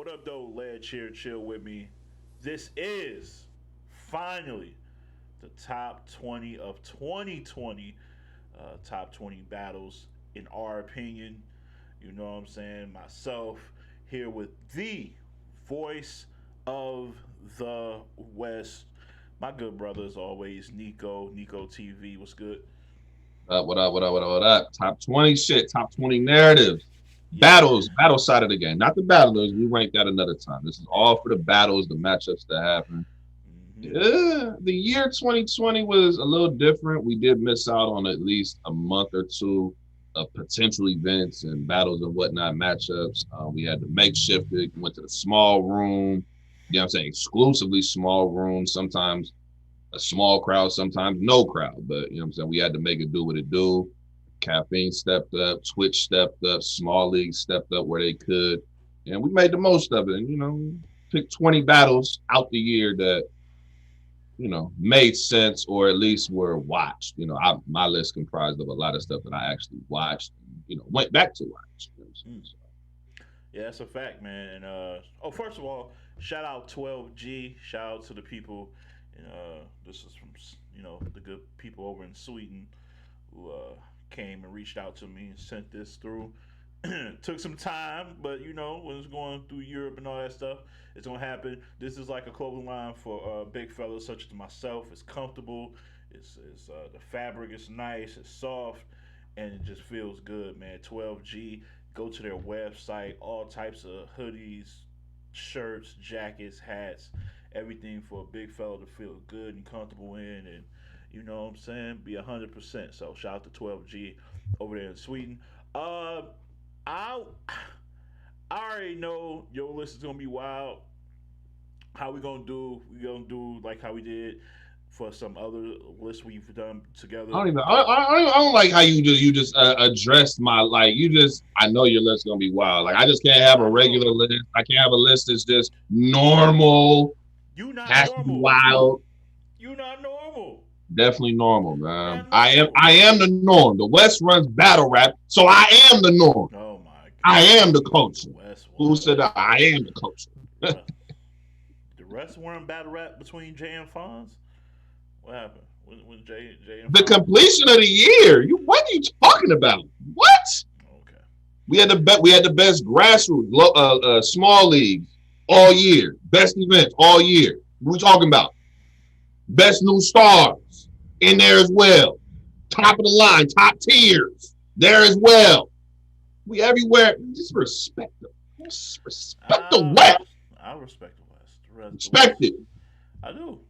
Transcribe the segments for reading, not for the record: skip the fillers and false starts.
What up, though? Led Cheer Chill with me. This is finally the top 20 of 2020. Top 20 battles, in our opinion. You know what I'm saying? Myself here with the voice of the West. My good brother, as always, Nico. Nico TV. What's good? What up, what up, what up, what up? Top 20 shit, top 20 narratives. Yeah. Battle side of the game. Not the battlers. We rank that another time. This is all for the battles, the matchups that happen. Mm-hmm. Yeah, the year 2020 was a little different. We did miss out on at least a month or two of potential events and battles and whatnot, matchups. We had to makeshift it, went to the small room. You know what I'm saying? Exclusively small room. Sometimes a small crowd, sometimes no crowd. But you know what I'm saying? We had to make it do what it do. Caffeine stepped up, Twitch stepped up, small leagues stepped up where they could. And we made the most of it. And, picked 20 battles out the year that, made sense or at least were watched. My list comprised of a lot of stuff that I actually watched and, went back to watch. Mm. Yeah, that's a fact, man. And first of all, shout out 12G. Shout out to the people. And this is from the good people over in Sweden who came and reached out to me and sent this through. Took some time, but when it's going through Europe and all that stuff, it's gonna happen. This is like a clothing line for big fellas such as myself. It's comfortable. It's the fabric is nice. It's soft, and it just feels good, man. 12G. Go to their website. All types of hoodies, shirts, jackets, hats, everything for a big fella to feel good and comfortable in, and you know what I'm saying, be 100%. So shout out to 12G over there in Sweden. Uh, I I already know your list is gonna be wild. How we gonna do? We gonna do like how we did for some other lists we've done together. I don't even. I don't like how you just addressed my like. I know your list gonna be wild. Like I just can't have a I know regular list. I can't have a list that's just normal. you not Has to be normal. wild. You not normal. Definitely normal, You man. not I am. normal. I am the norm. The West runs battle rap, so I am the norm. Oh my I god. am the The culture. West Who what? said I am the culture? The, the rest weren't battle rap between Jay and FONZ. What happened? When Jay and The FONZ? completion of the year. What are you talking about? What? Okay. We had the best grassroots, small leagues all year. Best events all year. What are we talking about? Best new stars in there as well. Top of the line, top tiers there as well. We everywhere. Just respect them. Just respect the I West. I respect the West. The Respect West. it. I do.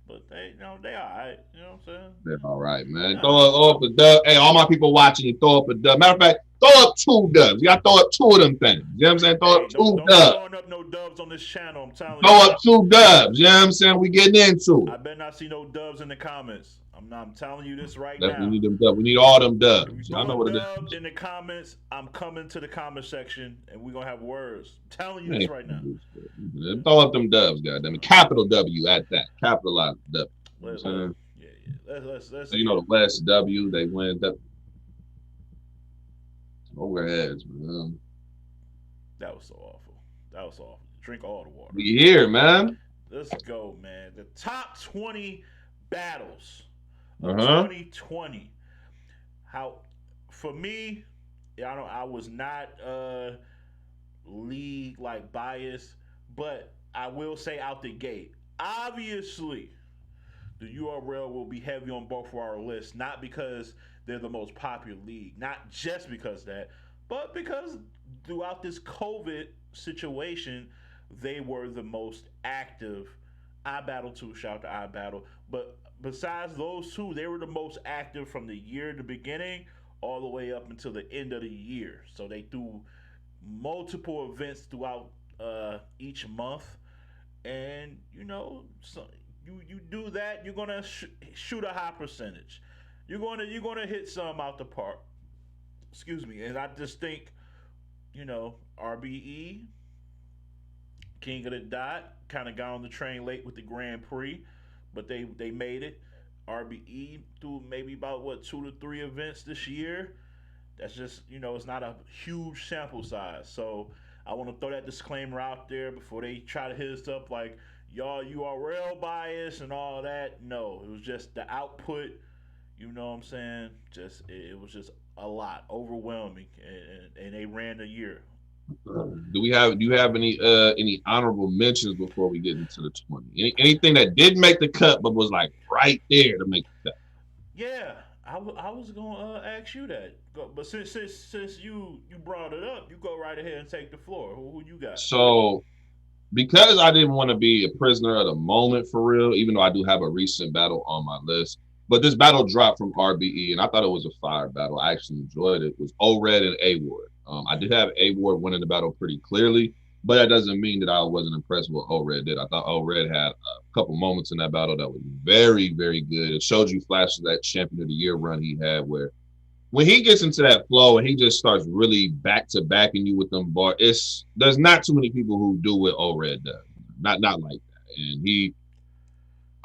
But they alright. You know what I'm saying? They're all right, They man. alright. Throw up a dub. Hey, all my people watching, you throw up a dub. Matter of fact, throw up two dubs. You got to throw up two of them things. You know what I'm saying? Throw up Hey, two don't be dubs. throwing up no dubs on this channel. I'm telling Throw you. up two dubs. You know what I'm saying? We getting into I it. better not see no dubs in the comments. I'm telling you this right Definitely now. need them dubs. We need all them If you dubs. Y'all throw know a what it dub is. in the comments, I'm coming to the comment section and we're gonna have words. I'm telling you this Man, right now. throw up them dubs, goddamn it. Capital W at that. Capitalized W. You know what I'm Let, saying? yeah. Let's So, you know, get the West W, they win. Overheads, man. that was so awful. That was awful. Drink all the water. We here, man. Let's go, man. The top 20 battles of Uh-huh. 2020. How for me, I was not league like biased, but I will say out the gate, obviously the URL will be heavy on both of our lists, not because they're the most popular league, not just because of that, but because throughout this COVID situation, they were the most active. I Battle too, shout out to I Battle. But besides those two, they were the most active from the year the beginning all the way up until the end of the year. So they threw multiple events throughout each month, and so you do that, you're gonna shoot a high percentage. You're gonna hit some out the park. Excuse me, and I just think RBE King of the Dot kind of got on the train late with the Grand Prix, but they made it. RBE through maybe about what 2 to 3 events this year. That's just it's not a huge sample size. So I want to throw that disclaimer out there before they try to hit us up like y'all URL bias and all that. No, it was just the output. You know what I'm saying? Just it was just a lot, overwhelming, and they ran the year. Do you have any honorable mentions before we get into the 20? Anything that did make the cut but was like right there to make the cut? Yeah, I was gonna ask you that, but since you brought it up, you go right ahead and take the floor. Who you got? So because I didn't want to be a prisoner of the moment for real, even though I do have a recent battle on my list. But this battle dropped from RBE, and I thought it was a fire battle. I actually enjoyed it. It was O-Red and A-Ward. I did have A-Ward winning the battle pretty clearly, but that doesn't mean that I wasn't impressed with what O-Red did. I thought O-Red had a couple moments in that battle that was very, very good. It showed you flashes of that champion of the year run he had where when he gets into that flow and he just starts really back to backing you with them bars, there's not too many people who do what O-Red does. Not like that.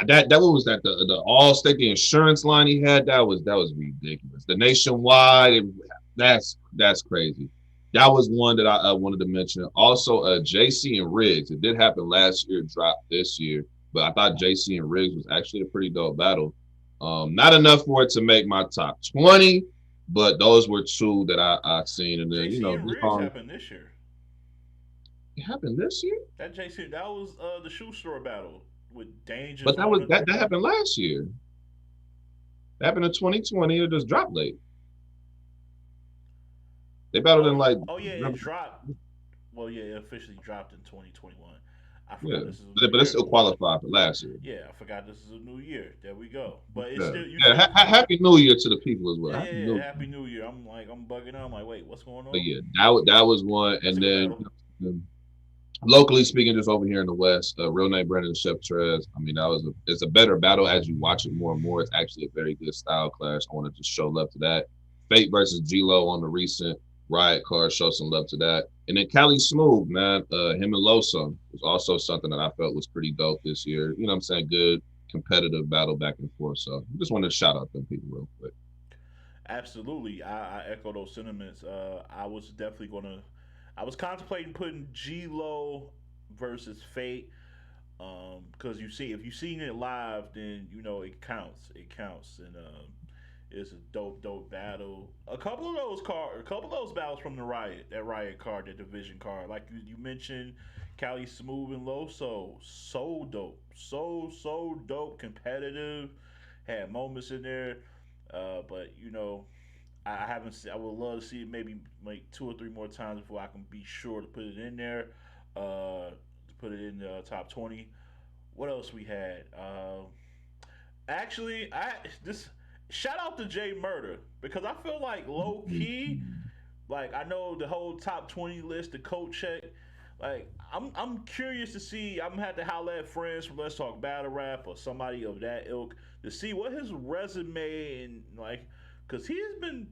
And that was that the all state, the insurance line he had, that was ridiculous. The nationwide, that's crazy. That was one that I wanted to mention. Also, JC and Riggs. It did happen last year, dropped this year, but I thought JC and Riggs was actually a pretty dope battle. Not enough for it to make my top 20, but those were two that I seen. And then JC and Riggs happened this year. It happened this year. That JC that was the shoe store battle with DANJA. But that happened last year. That happened in 2020. It just dropped late. They battled in like. Oh yeah, it dropped. Well, yeah, it officially dropped in 2021. I forgot this is. But it still qualified for last year. Yeah, I forgot this is a new year. There we go. But it's still. Happy New Year to the people as well. Yeah, Happy New Year. I'm bugging out. I'm like, wait, what's going on? But yeah, that was one, and then. Locally speaking, just over here in the West, real name Brandon Chef Trez. I mean, it's a better battle as you watch it more and more. It's actually a very good style clash. I want to just show love to that. Fate versus G-Lo on the recent Riot card, show some love to that. And then Cali Smooth, man, him and Loso was also something that I felt was pretty dope this year. You know what I'm saying? Good competitive battle back and forth. So I just wanted to shout out them people real quick. Absolutely. I echo those sentiments. I was definitely I was contemplating putting G-Lo versus Fate, because if you've seen it live, then you know it counts. It counts, and it's a dope battle. A couple of those battles from the Riot card, the division card, like you mentioned, Cali Smooth and Loso, so dope, so dope, competitive, had moments in there, but you know. I haven't. I would love to see it maybe like 2 or 3 more times before I can be sure to put it in there. To put it in the top 20. What else we had? Actually, this shout out to JMURDA because I feel like low key, like I know the whole top 20 list, the coat check. Like I'm curious to see. I'm gonna have to holler at friends from Let's Talk Battle Rap or somebody of that ilk to see what his resume and like. Because he has been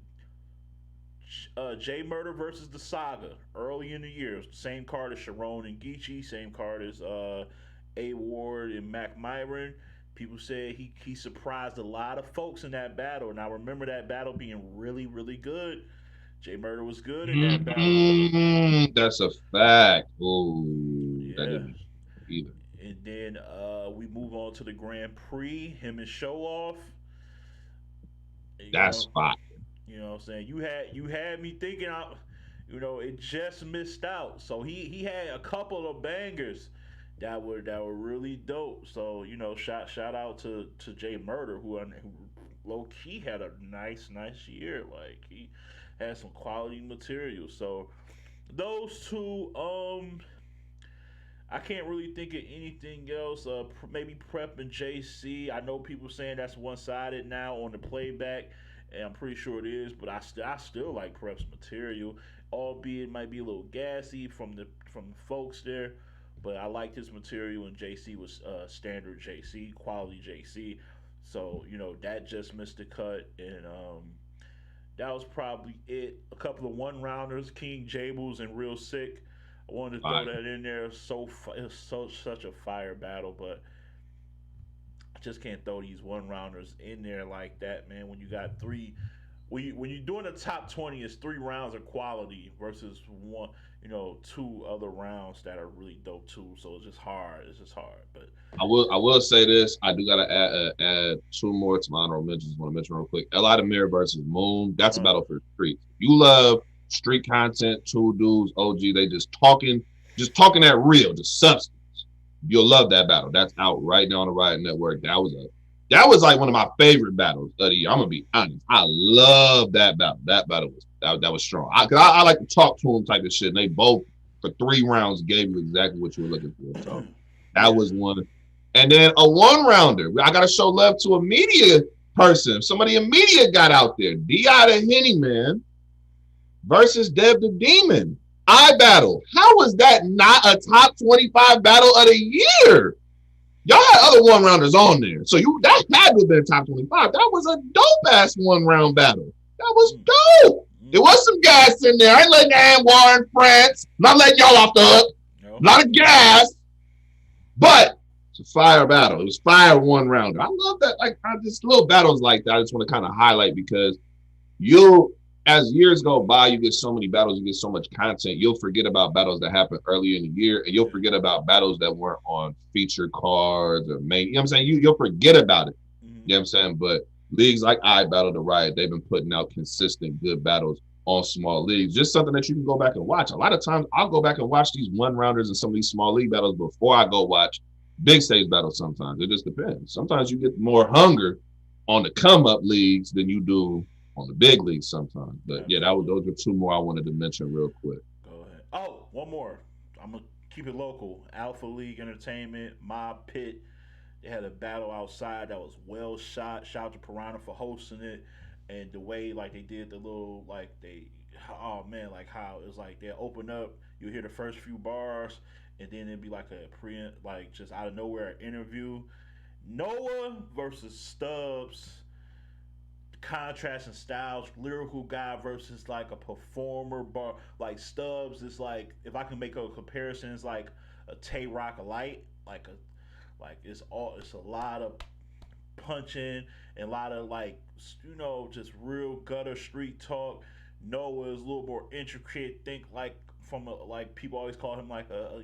JMURDA versus the Saga early in the year. Same card as Sharon and Geechee. Same card as A-Ward and Mac Myron. People said he surprised a lot of folks in that battle. And I remember that battle being really, really good. JMURDA was good in that battle. That's a fact. Oh, yeah. That didn't either. And then we move on to the Grand Prix. Him and SHOWOFF. That's fine. You know what I'm saying? You had me thinking it just missed out. So he had a couple of bangers that were really dope. So, shout out to JMURDA who low key had a nice year. Like he had some quality material. So those two I can't really think of anything else. Maybe Prep and JC. I know people saying that's one-sided now on the playback, and I'm pretty sure it is. But I still like Prep's material, albeit it might be a little gassy from the folks there. But I liked his material, and JC was standard JC, quality JC. So that just missed the cut, and that was probably it. A couple of one-rounders, King Jables and Real Sick. I wanted to throw that in there. It was such a fire battle, but I just can't throw these one rounders in there like that, man. When you got three when you're doing the top 20, it's 3 rounds of quality versus one, 2 other rounds that are really dope too. So it's just hard. It's just hard. But I will say this. I do gotta add 2 more to my honorable mentions. Want to mention real quick. Eli Demir versus Moon. That's a battle for the streets. You love street content. 2 dudes, OG. They just talking that real, just substance. You'll love that battle. That's out right now on the Riot Network. That was like one of my favorite battles of the year. I'm gonna be honest. I love that battle. That battle was strong. I like to talk to them type of shit. And they both for 3 rounds gave you exactly what you were looking for. So that was one. And then a 1-rounder. I gotta show love to a media person. Somebody in media got out there. D.I. the Henny Man versus Dev the Demon. Battle. How was that not a top 25 battle of the year? Y'all had other 1-rounders on there. So that had to have been top 25. That was a dope-ass 1-round battle. That was dope. There was some gas in there. I ain't letting Ann Warren, France. Not letting y'all off the hook. No. A lot of gas. But it's a fire battle. It was fire 1-rounder. I love that. Like, just little battles like that, I just want to kind of highlight because as years go by, you get so many battles, you get so much content, you'll forget about battles that happened earlier in the year, and you'll forget about battles that weren't on feature cards or main, you know what I'm saying? You'll forget about it. You know what I'm saying? But leagues like Battle the Riot, they've been putting out consistent good battles on small leagues. Just something that you can go back and watch. A lot of times I'll go back and watch these 1-rounders and some of these small league battles before I go watch big stage battles sometimes. It just depends. Sometimes you get more hunger on the come up leagues than you do on the big leagues sometimes. But yeah, those were 2 more I wanted to mention real quick. Go ahead. Oh, one more. I'm going to keep it local. Alpha League Entertainment, Mob Pit. They had a battle outside that was well shot. Shout out to Piranha for hosting it. And the way, like, they did the little, like, how it was like they open up, you hear the first few bars, and then it'd be like just out of nowhere interview. Noah versus Stubbs. Contrast and styles, lyrical guy versus like a performer bar. Like Stubbs is like, if I can make a comparison, it's like a Tay Rock light. It's a lot of punching and a lot of just real gutter street talk. Noah is a little more intricate. Think like people always call him like a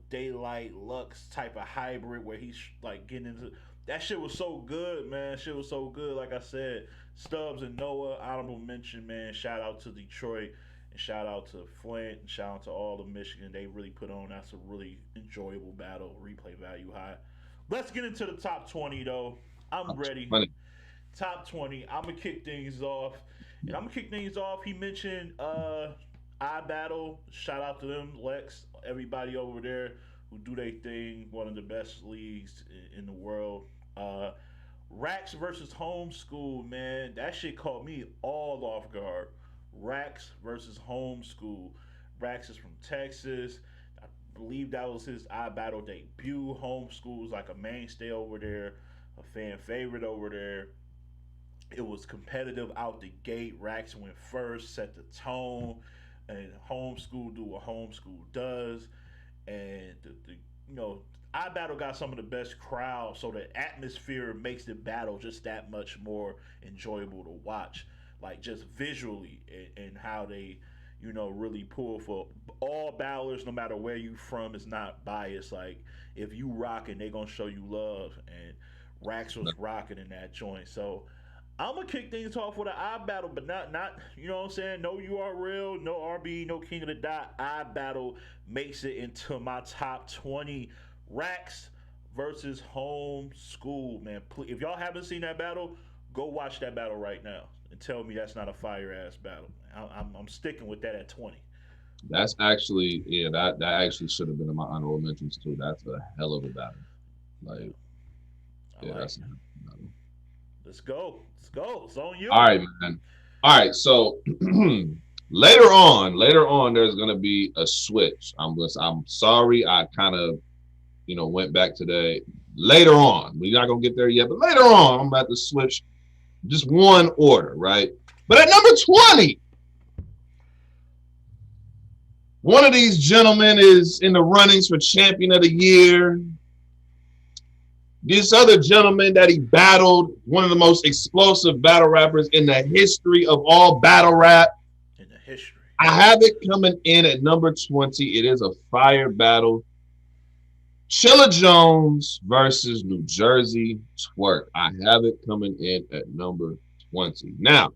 Daylight Lux type of hybrid where he's like getting into. That shit was so good, man. Shit was so good. Like I said, Stubbs and Noah, honorable mention, man. Shout out to Detroit and shout out to Flint and shout out to all of Michigan. They really put on. That's a really enjoyable battle. Replay value high. Let's get into the top 20, though. I'm ready. Top 20. I'm going to kick things off. He mentioned Battle. Shout out to them, Lex, everybody over there who do their thing. One of the best leagues in the world. Rax versus Homeschool, man. That shit caught me all off guard. Rax versus Homeschool. Rax is from Texas. I believe that was his Battle debut. Homeschool was like a mainstay over there, a fan favorite over there. It was competitive out the gate. Rax went first, set the tone, and Homeschool do what Homeschool does. And Battle got some of the best crowds, so the atmosphere makes the battle just that much more enjoyable to watch, like just visually and how they, really pull for all battlers, no matter where you from, is not biased. Like if you rocking, they gonna show you love, and Rax was rocking in that joint. So I'm gonna kick things off with an Battle, but not you know what I'm saying? No URL, no RB, no King of the Dot. Battle makes it into my top 20. Rax versus Homeschool, man. Please, if y'all haven't seen that battle, go watch that battle right now and tell me that's not a fire ass battle. I'm sticking with that at 20. That's actually that actually should have been in my honorable mentions too. That's a hell of a battle. That's a hell of a battle. Let's go. It's on you. All right, man. All right, so later on, there's gonna be a switch. I'm sorry, I kind of went back today. Later on, we're not gonna get there yet, but later on, I'm about to switch just one order, right? But at number 20, one of these gentlemen is in the runnings for champion of the year. This other gentleman that he battled, one of the most explosive battle rappers in the history of all battle rap. In the history. I have it coming in at number 20. It is a fire battle. Chilla Jones versus New Jersey Twerk. I have it coming in at number 20. Now,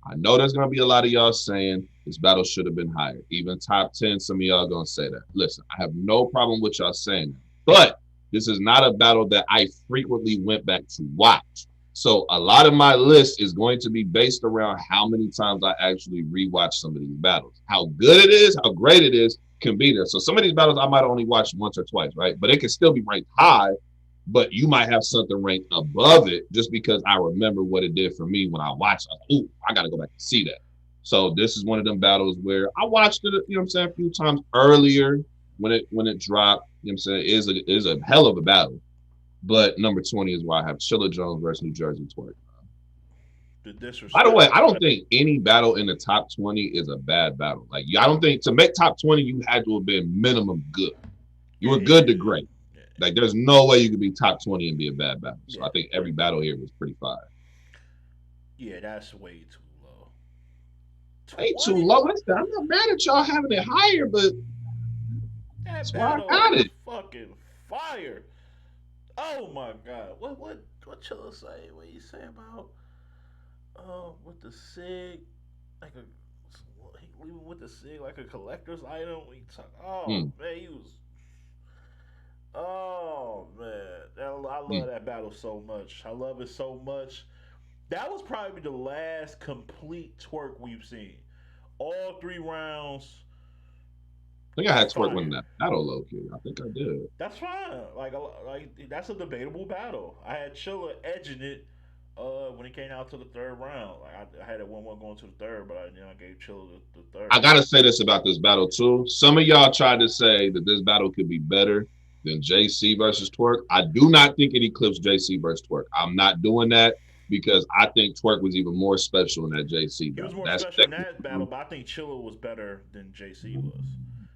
I know there's going to be a lot of y'all saying this battle should have been higher. Even top 10, some of y'all going to say that. Listen, I have no problem with y'all saying that. But this is not a battle that I frequently went back to watch. So a lot of my list is going to be based around how many times I actually rewatch some of these battles. How good it is, how great it is, can be there. So some of these battles I might only watch once or twice, right? But it can still be ranked high, but you might have something ranked above it just because I remember what it did for me when I watched it. I was like, ooh, I got to go back and see that. So this is one of them battles where I watched it, you know what I'm saying, a few times earlier when it dropped. You know what I'm saying? It is a hell of a battle. But number 20 is why I have Chilla Jones versus New Jersey Twerk. By the way, I don't think any battle in the top 20 is a bad battle. Like, I don't think to make top 20, you had to have been minimum good. You were good to great. Like, there's no way you could be top 20 and be a bad battle. So I think every battle here was pretty fire. Yeah, that's way too low. Way too low. I'm not mad at y'all having it higher, but that's why I got it. Fucking fire. Oh my God. What Chilla say? What you say about with the SIG, like leaving with the SIG like a collector's item? Man, he was. Oh man, I love that battle so much. I love it so much. That was probably the last complete twerk we've seen. All 3 rounds. I think I had Twerk win that battle, low key. I think I did. That's fine. Like that's a debatable battle. I had Chilla edging it when it came out to the 3rd round. Like I had it 1-1 going to the 3rd, but I gave Chilla the 3rd. I gotta say this about this battle too. Some of y'all tried to say that this battle could be better than JC versus Twerk. I do not think it eclipsed JC versus Twerk. I'm not doing that because I think Twerk was even more special in that JC battle. He was more special in that battle, but I think Chilla was better than JC was.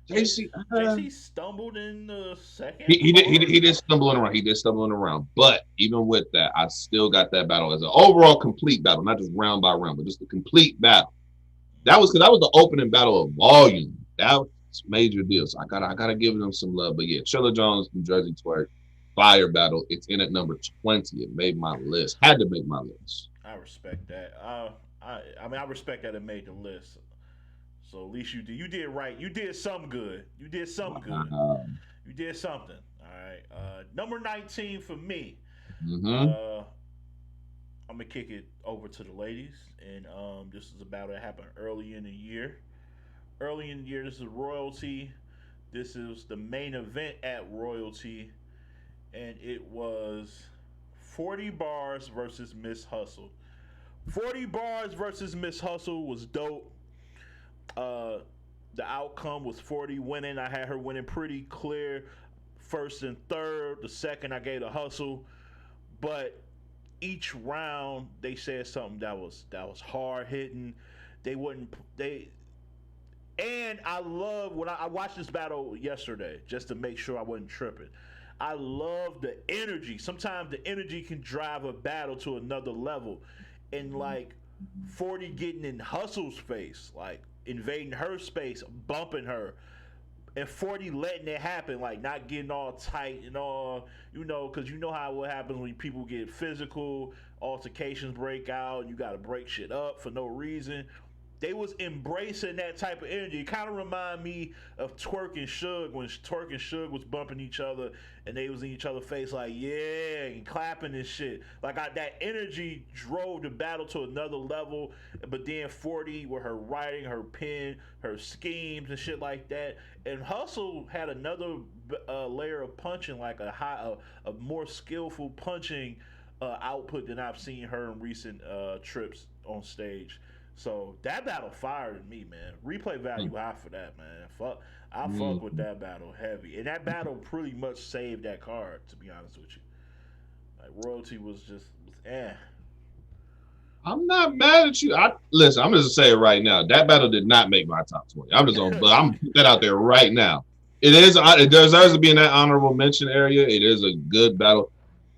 JC stumbled in the second. He did stumble in around. He did stumble in around. But even with that, I still got that battle as an overall complete battle, not just round by round, but just a complete battle. That was because that was the opening battle of volume. That was a major deal. So I gotta give them some love. But yeah, Chilla Jones, New Jersey Twerk, fire battle. It's in at number 20. It made my list. Had to make my list. I respect that. I respect that it made the list. So at least you did right. You did something good. You did something good. You did something. All right. Number 19 for me. I'm gonna kick it over to the ladies, and this is a battle that happened early in the year. This is Royalty. This is the main event at Royalty, and it was 40 Bars versus Miss Hustle. 40 Bars versus Miss Hustle was dope. The outcome was 40 winning. I had her winning pretty clear, 1st and 3rd. The 2nd I gave the Hustle, but each round they said something that was hard hitting. And I love when I watched this battle yesterday just to make sure I wasn't tripping. I love the energy. Sometimes the energy can drive a battle to another level, and like 40 getting in Hustle's face, like invading her space, bumping her, and 40 letting it happen, like not getting all tight and all, because you know how what happens when people get physical, altercations break out, and you got to break shit up for no reason. They was embracing that type of energy. It kind of remind me of Twerk and Suge when Twerk and Suge was bumping each other and they was in each other's face like, yeah, and clapping and shit. Like that energy drove the battle to another level. But then 40 with her writing, her pen, her schemes and shit like that. And Hustle had another layer of punching, like a more skillful punching output than I've seen her in recent trips on stage. So that battle fired me, man. Replay value high for that, man. I fuck with that battle heavy, and that battle pretty much saved that card. To be honest with you, like Royalty was just I'm not mad at you. Listen. I'm just gonna say it right now. That battle did not make my top 20. I'm gonna put that out there right now. It deserves to be in that honorable mention area. It is a good battle.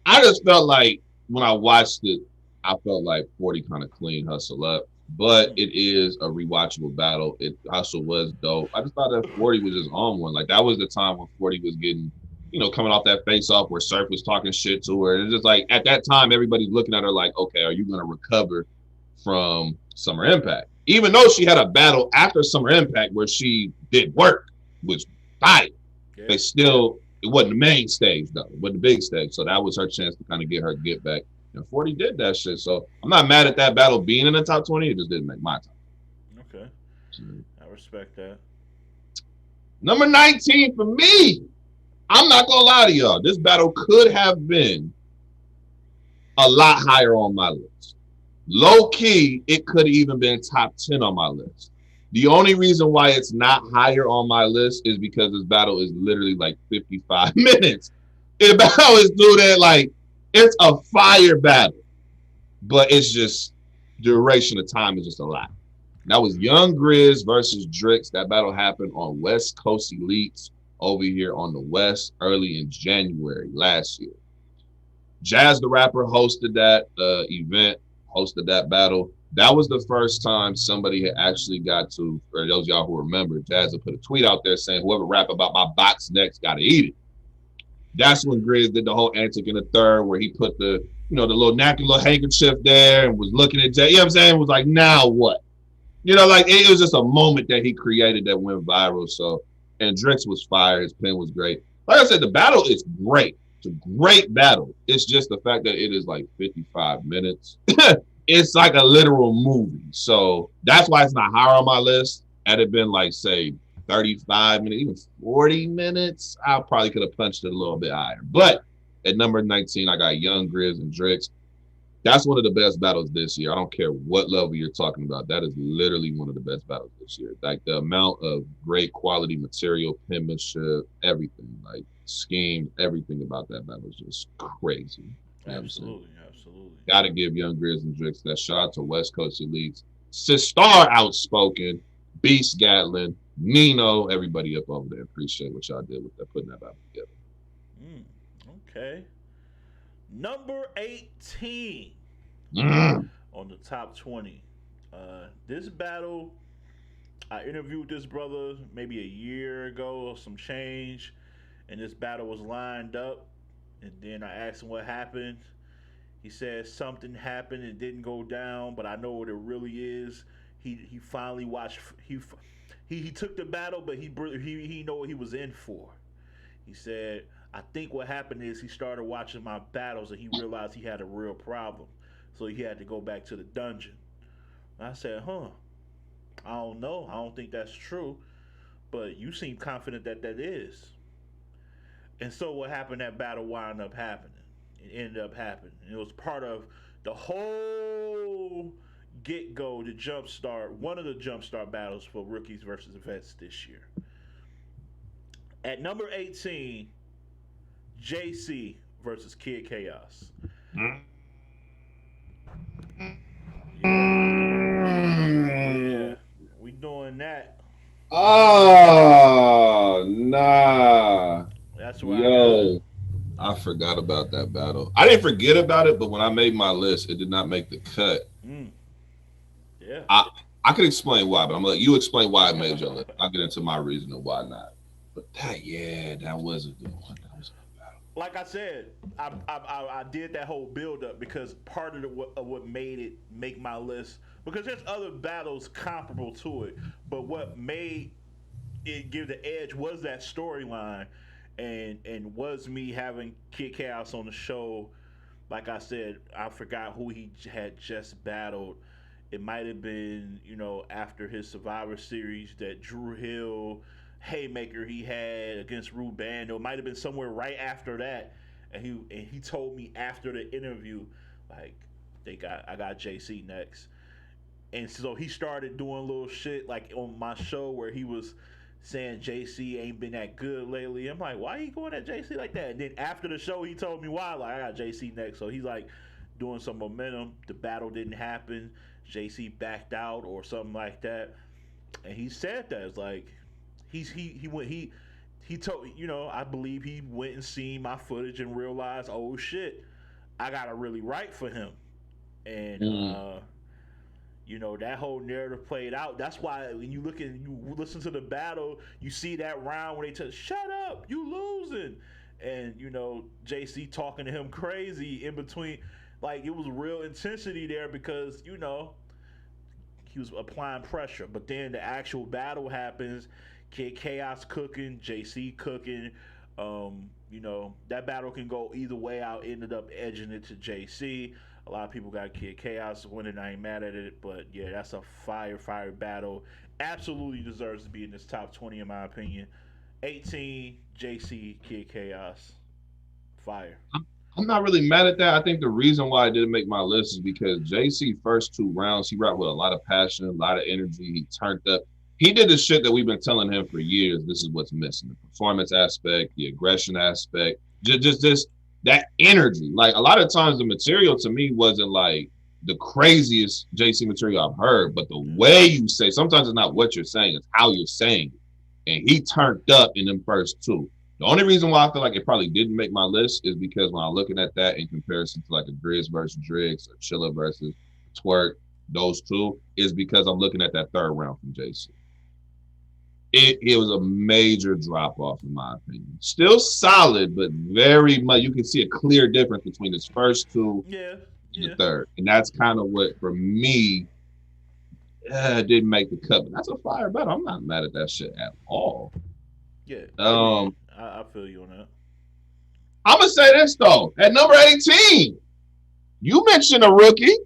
I just felt like when I watched it, I felt like 40 kind of clean Hustle up. But it is a rewatchable battle. It Hustle was dope. I just thought that 40 was just on one. Like that was the time when 40 was getting, coming off that face off where Surf was talking shit to her. And it's just like at that time, everybody's looking at her like, okay, are you gonna recover from Summer Impact? Even though she had a battle after Summer Impact where she did work, which fire. Yeah. They still, it wasn't the main stage though. It wasn't the big stage. So that was her chance to kind of get her get back. And 40 did that shit. So I'm not mad at that battle being in the top 20. It just didn't make my top. Okay. So, I respect that. Number 19 for me. I'm not gonna lie to y'all. This battle could have been a lot higher on my list. Low key, it could have even been top 10 on my list. The only reason why it's not higher on my list is because this battle is literally like 55 minutes. The battle is through that like it's a fire battle, but it's just duration of time is just a lot. That was Young GRIZ versus DRYX. That battle happened on West Coast Elites over here on the West early in January last year. Jazz the Rapper hosted that event, hosted that battle. That was the first time somebody had actually got to, for those of y'all who remember, Jazz had put a tweet out there saying, whoever rap about my box next got to eat it. That's when GRIZ did the whole antic in the third where he put the, the little napkin, little handkerchief there and was looking at Jay. You know what I'm saying? It was like, now what? Like it was just a moment that he created that went viral. So, and DRYX was fire. His pen was great. Like I said, the battle is great. It's a great battle. It's just the fact that it is like 55 minutes. It's like a literal movie. So that's why it's not higher on my list. Had it been like, say, 35 minutes, even 40 minutes, I probably could have punched it a little bit higher. But at number 19, I got Young GRIZ and DRYX. That's one of the best battles this year. I don't care what level you're talking about. That is literally one of the best battles this year. Like the amount of great quality material, penmanship, everything, like scheme, everything about that battle is just crazy. Absolutely. Gotta give Young GRIZ and DRYX that. Shout out to West Coast Elites. Sistar Outspoken, Beast Gatlin, Nino, everybody up over there. Appreciate what y'all did with that, putting that battle together. Okay. Number 18 on the top 20. This battle, I interviewed this brother maybe a year ago or some change, and this battle was lined up. And then I asked him what happened. He said something happened. It didn't go down, but I know what it really is. He finally watched. He took the battle, but he know what he was in for. He said, I think what happened is he started watching my battles and he realized he had a real problem. So he had to go back to the dungeon. And I said, I don't know. I don't think that's true. But you seem confident that that is. And so what happened, that battle wound up happening. It ended up happening. It was part of the whole get-go, the jumpstart, one of the jumpstart battles for rookies versus vets this year. At number 18, JC versus Kid Chaos. Yeah. We doing that. Oh, nah. That's why I forgot about that battle. I didn't forget about it, but when I made my list, it did not make the cut. Yeah. I could explain why, but I'm gonna let you explain why I made your list. I'll get into my reason of why not. But that was a good one. That was a good battle. Like I said, I did that whole build up because part of what made it make my list, because there's other battles comparable to it, but what made it give the edge was that storyline, and was me having Kid Chaos on the show. Like I said, I forgot who he had just battled. It might have been, after his Survivor Series, that Drew Hill haymaker he had against Rubando. It might have been somewhere right after that. And he told me after the interview, like, I got JC next. And so he started doing little shit like on my show where he was saying JC ain't been that good lately. I'm like, why he going at JC like that? And then after the show, he told me why. Like, I got JC next. So he's like doing some momentum. The battle didn't happen. JC backed out or something like that. And he said that. It's like, he told, I believe he went and seen my footage and realized, oh shit, I got to really write for him. And, you know, that whole narrative played out. That's why when you listen to the battle, you see that round where they tell, shut up, you losing. And, you know, JC talking to him crazy in between. Like, it was real intensity there because, you know, he was applying pressure. But then the actual battle happens. Kid Chaos cooking, JC cooking. You know, that battle can go either way. I ended up edging it to JC. A lot of people got Kid Chaos winning. I ain't mad at it. But yeah, that's a fire battle. Absolutely deserves to be in this top 20 in my opinion. 18, JC, Kid Chaos. Fire. I'm not really mad at that. I think the reason why I didn't make my list is because JC first 2 rounds, he rapped with a lot of passion, a lot of energy. He turned up. He did the shit that we've been telling him for years. This is what's missing: the performance aspect, the aggression aspect, just that energy. Like a lot of times, the material to me wasn't like the craziest JC material I've heard, but the way you say, sometimes it's not what you're saying, it's how you're saying it. And he turned up in them first 2. The only reason why I feel like it probably didn't make my list is because when I'm looking at that in comparison to like a GRIZ versus DRYX or CHILLA versus Twerk, those 2, is because I'm looking at that 3rd round from JC. It was a major drop off in my opinion. Still solid, but very much you can see a clear difference between his first 2 and the 3rd. And that's kind of what for me didn't make the cut. But that's a fire battle. I'm not mad at that shit at all. Yeah. I feel you on that. I'm gonna say this though. At number 18, you mentioned a rookie.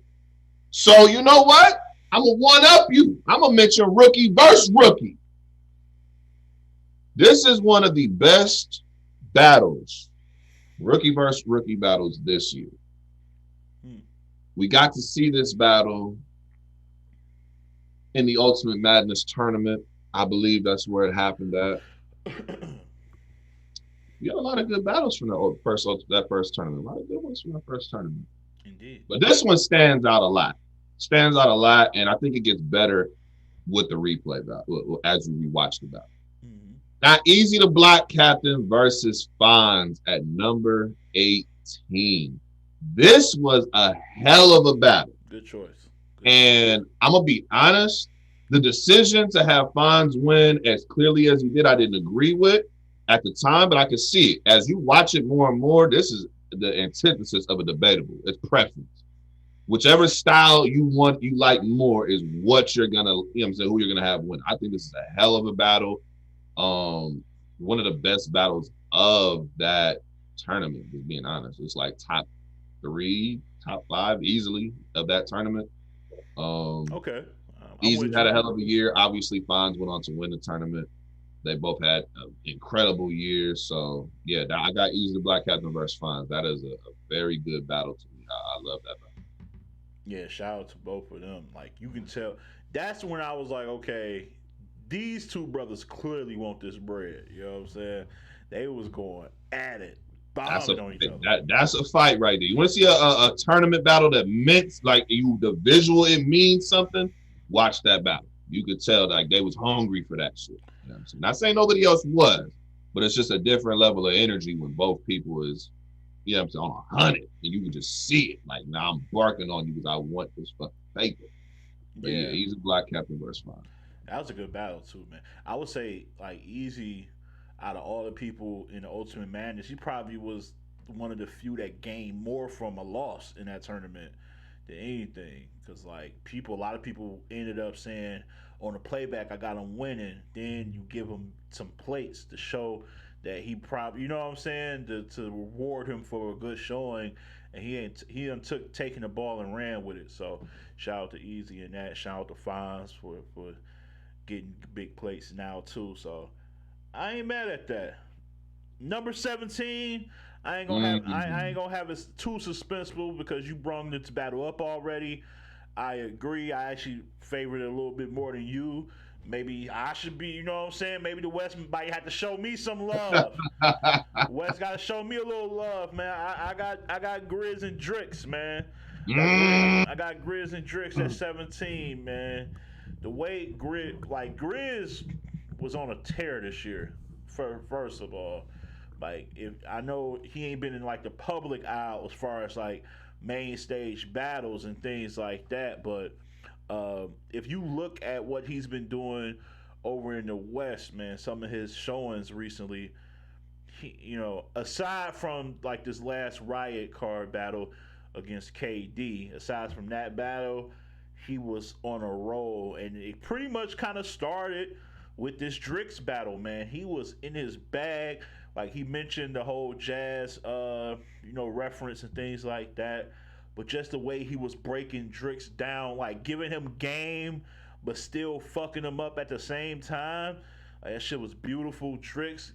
So you know what? I'm gonna one up you. I'm gonna mention rookie versus rookie. This is one of the best battles, rookie versus rookie battles this year. We got to see this battle in the Ultimate Madness tournament. I believe that's where it happened at. We had a lot of good battles from that first tournament. A lot of good ones from that first tournament. Indeed. But this one stands out a lot. And I think it gets better with the replay battle as you rewatch the battle. Now, EAZY the Black Captain versus FONZ at number 18. This was a hell of a battle. Good choice. And I'm going to be honest, the decision to have FONZ win as clearly as he did, I didn't agree with at the time, but I could see it. As you watch it more and more, this is the antithesis of a debatable. It's preference. Whichever style you like more is what you're going to, you know what I'm saying, who you're going to have win. I think this is a hell of a battle. One of the best battles of that tournament, just being honest. It's like top 3, top 5 easily of that tournament. Okay. EAZY had a hell of a year. Obviously, FONZ went on to win the tournament. They both had an incredible year. So, yeah, I got EAZY the Black Captain versus FONZ. That is a very good battle to me. I love that battle. Yeah, shout out to both of them. Like, you can tell. That's when I was like, okay, these 2 brothers clearly want this bread. You know what I'm saying? They was going at it. Bombing on each other. That's a fight right there. You want to see a tournament battle that meant, like, the visual, it means something? Watch that battle. You could tell, like, they was hungry for that shit. You know what I'm saying? Not saying nobody else was, but it's just a different level of energy when both people is, you know what I'm saying, on 100. And you can just see it. Like, now I'm barking on you because I want this fucking paper. But yeah, he's a Black Captain versus FONZ. That was a good battle too, man. I would say like EAZY, out of all the people in the Ultimate Madness, he probably was one of the few that gained more from a loss in that tournament than anything. Because like a lot of people ended up saying on the playback, I got him winning. Then you give him some plates to show that he probably, you know what I'm saying, to reward him for a good showing. And he took taking the ball and ran with it. So shout out to EAZY and that. Shout out to FONZ for getting big plates now too. So I ain't mad at that. Number 17, I ain't gonna have it too suspenseful because you brung this battle up already. I agree. I actually favored it a little bit more than you. Maybe I should be, you know what I'm saying? Maybe the West might have to show me some love. West got to show me a little love, man. I got GRIZ and DRYX, man. I got GRIZ and DRYX at 17, man. The way GRIZ was on a tear this year, first of all. Like, if I know he ain't been in like the public eye as far as like main stage battles and things like that, but if you look at what he's been doing over in the West, man, some of his showings recently, aside from like this last Riot card battle against KD, aside from that battle, he was on a roll, and it pretty much kind of started with this DRYX battle, man. He was in his bag. Like, he mentioned the whole jazz, reference and things like that. But just the way he was breaking DRYX down, like giving him game, but still fucking him up at the same time. Like, that shit was beautiful. DRYX,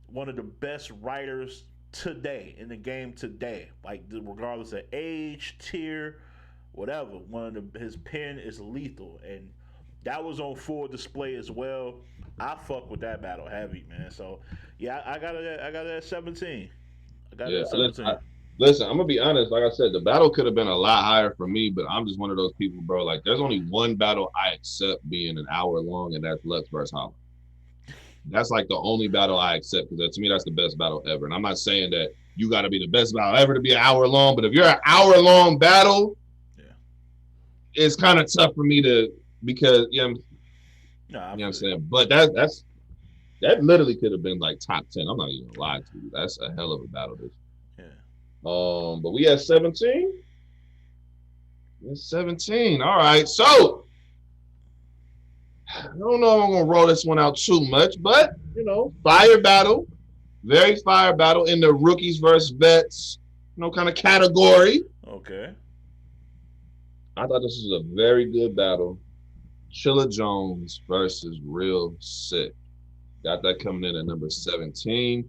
one of the best writers today in the game today. Like, regardless of age, tier, whatever. His pen is lethal, and that was on full display as well. I fuck with that battle heavy, man. So yeah, I got it at 17. I got it at 17. Listen, I'm gonna be honest. Like I said, the battle could have been a lot higher for me, but I'm just one of those people, bro. Like, there's only one battle I accept being an hour long, and that's Lux versus Holla. That's like the only battle I accept, because to me, that's the best battle ever. And I'm not saying that you got to be the best battle ever to be an hour long, but if you're an hour long battle, it's kind of tough for me to, because you know what I'm saying. But that literally could have been like top 10. I'm not even gonna lie to you. That's a hell of a battle. But we had 17. It's 17. All right. So I don't know if I'm gonna roll this one out too much, but fire battle, very fire battle in the rookies versus vets, kind of category. Okay. I thought this was a very good battle. Chilla Jones versus Real Sick. Got that coming in at number 17.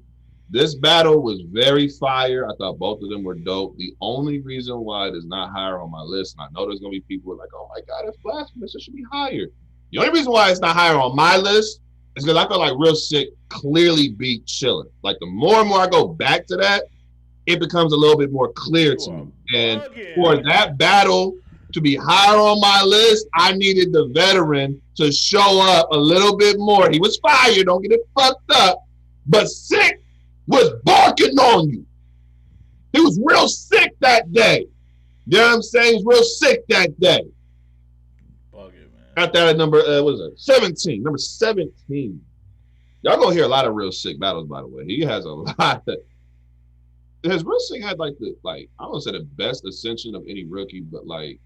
This battle was very fire. I thought both of them were dope. The only reason why it is not higher on my list, and I know there's going to be people who are like, oh my God, it's blasphemous. It should be higher. The only reason why it's not higher on my list is because I feel like Real Sick clearly beat Chilla. Like, the more and more I go back to that, it becomes a little bit more clear to me. And for that battle to be higher on my list, I needed the veteran to show up a little bit more. He was fire, don't get it fucked up, but Sick was barking on you. He was real sick that day. You know what I'm saying? He was real sick that day. Bug it, man. Got that at number, 17. Number 17. Y'all gonna hear a lot of Real Sick battles, by the way. He has a lot. Has Real Sick had I don't want to say the best ascension of any rookie, but like,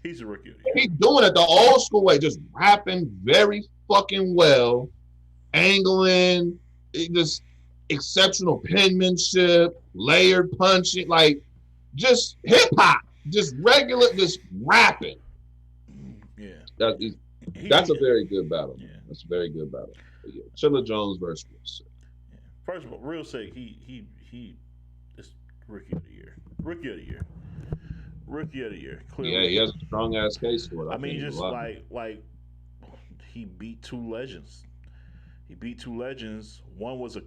he's a rookie. He's doing it the old school way, just rapping very fucking well, angling, just exceptional penmanship, layered punching, like just hip hop, just regular, just rapping. Yeah, that's a very good battle. Yeah, that's a very good battle. Yeah. Chilla Jones versus Real Sick. Yeah. First of all, Real Sick, he is rookie of the year. Rookie of the year. Rookie of the year. Clearly. Yeah, he has a strong ass case for it. I mean, just like he beat two legends. He beat two legends. One was a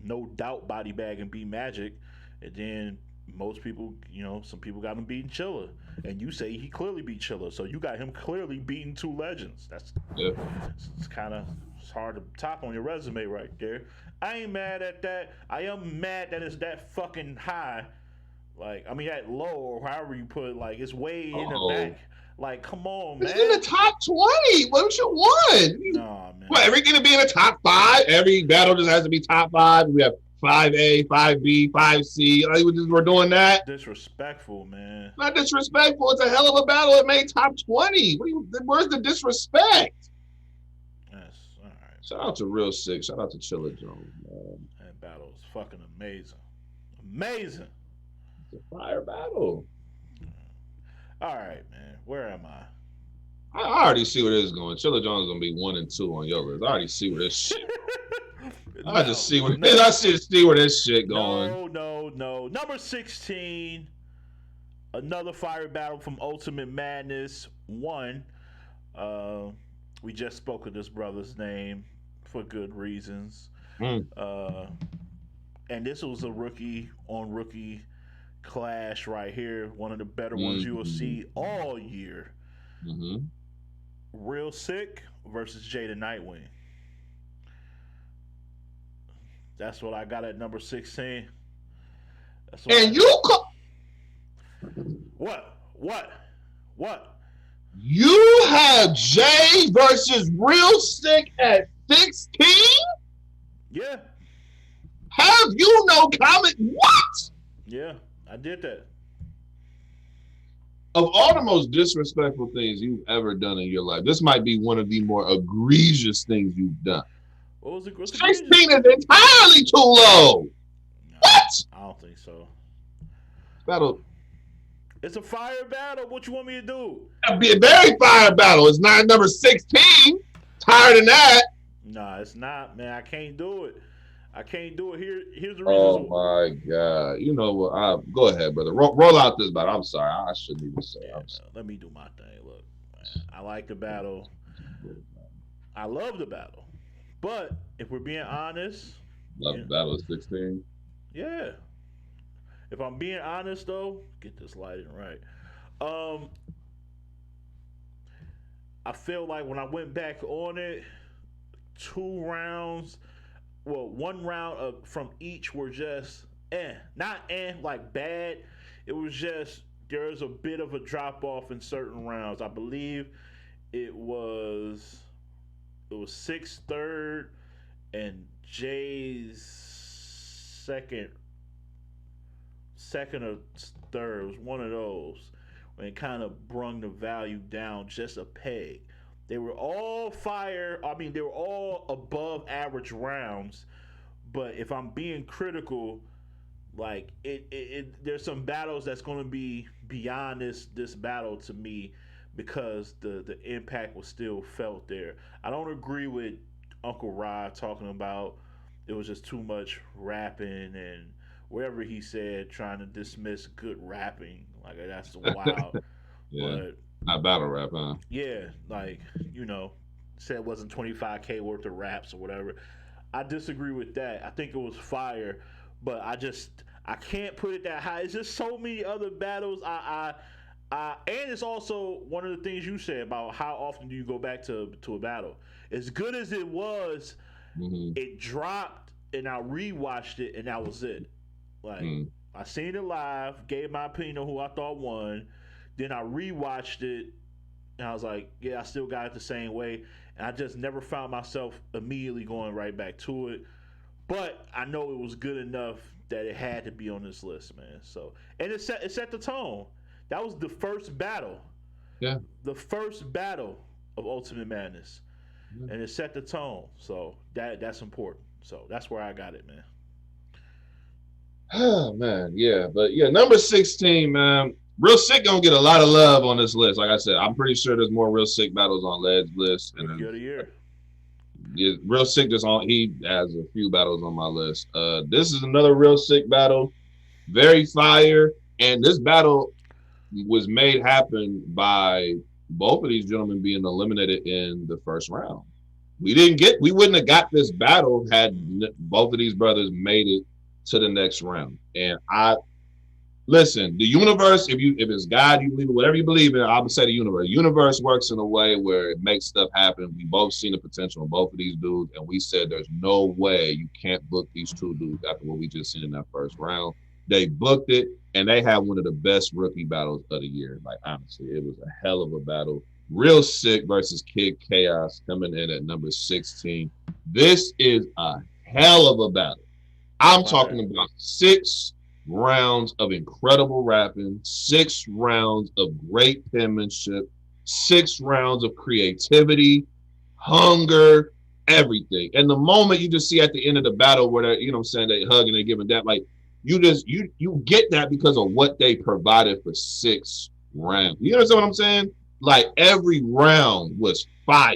no doubt body bag and beat Magic, and then most people, some people got him beating Chilla, and you say he clearly beat Chilla, so you got him clearly beating two legends. That's it's kind of hard to top on your resume right there. I ain't mad at that. I am mad that it's that fucking high. Like, I mean, that low or however you put it, like, it's way in the back. Like, come on, man. It's in the top 20. What you want? Nah, man. What, every gonna be in the top 5? Every battle just has to be top 5. We have 5A, 5B, 5C. We're doing that. Disrespectful, man. Not disrespectful. It's a hell of a battle. It made top 20. Where's the disrespect? Yes, all right. Shout out to Real Sick. Shout out to Chilla Jones, man. That battle was fucking amazing. Amazing. It's a fire battle. All right, man. Where am I? I already see where this is going. Chilla Jones is gonna be 1 and 2 on your list. I already see where this shit. I just see where see where this shit going. No. Number 16. Another fire battle from Ultimate Madness 1. We just spoke of this brother's name for good reasons. And this was a rookie on rookie clash right here. One of the better ones you will see all year. Real Sick versus Jada Nightwing. That's what I got at number 16. That's And what? You have Jay versus Real Sick at 16? Yeah. Have you no comment? What? Yeah, I did that. Of all the most disrespectful things you've ever done in your life, this might be one of the more egregious things you've done. What was it? 16 is entirely too low. No, What? I don't think so. Battle. It's a fire battle. What you want me to do? That'd be a very fire battle. It's not number 16. Tired of that. Nah, it's not, man. I can't do it. Here's the reason. Oh my God. You know what? Go ahead, brother. Roll out this battle. I'm sorry. I shouldn't even say. Yeah, let me do my thing. Look, man, I like the battle. I love the battle. But if we're being honest, love the battle at 16. Yeah. If I'm being honest though, get this lighting right. I feel like when I went back on it, 2 rounds, well, 1 round from each were just not like bad. It was just there's a bit of a drop off in certain rounds. I believe it was 6th, 3rd, and Jay's second or 3rd. It was one of those when it kind of brung the value down just a peg. They were all fire. I mean, they were all above average rounds. But if I'm being critical, like there's some battles that's going to be beyond this battle to me because the impact was still felt there. I don't agree with Uncle Rod talking about it was just too much rapping and wherever he said trying to dismiss good rapping. Like that's wild. Yeah. But not battle rap, huh? yeah, like, said it wasn't 25K worth of raps or whatever. I disagree with that. I think it was fire, but I can't put it that high. It's just so many other battles. And it's also one of the things you said about how often do you go back to a battle. As good as it was, it dropped, and I rewatched it, and that was it. Like I seen it live, gave my opinion on who I thought won. Then I rewatched it, and I was like, yeah, I still got it the same way. And I just never found myself immediately going right back to it. But I know it was good enough that it had to be on this list, man. So, and it set the tone. That was the first battle. Yeah. The first battle of Ultimate Madness. Yeah. And it set the tone. So that's important. So that's where I got it, man. Oh, man, yeah. But, yeah, number 16, man. Real Sick gonna get a lot of love on this list. Like I said, I'm pretty sure there's more Real Sick battles on Led's list. And Rookie of the year. Yeah, Real Sick he has a few battles on my list. This is another Real Sick battle. Very fire. And this battle was made happen by both of these gentlemen being eliminated in the first round. We wouldn't have got this battle had both of these brothers made it to the next round. And listen, the universe, if it's God, you believe in whatever you believe in, I would say the universe. The universe works in a way where it makes stuff happen. We both seen the potential in both of these dudes, and we said there's no way you can't book these 2 dudes after what we just seen in that first round. They booked it, and they had one of the best rookie battles of the year. Like, honestly, it was a hell of a battle. Real Sick versus Kid Chaos coming in at number 16. This is a hell of a battle. I'm talking about 6 rounds of incredible rapping, 6 rounds of great penmanship, 6 rounds of creativity, hunger, everything. And the moment you just see at the end of the battle where they're, they hug and they're giving that, like, you get that because of what they provided for 6 rounds. You understand what I'm saying? Like, every round was fire.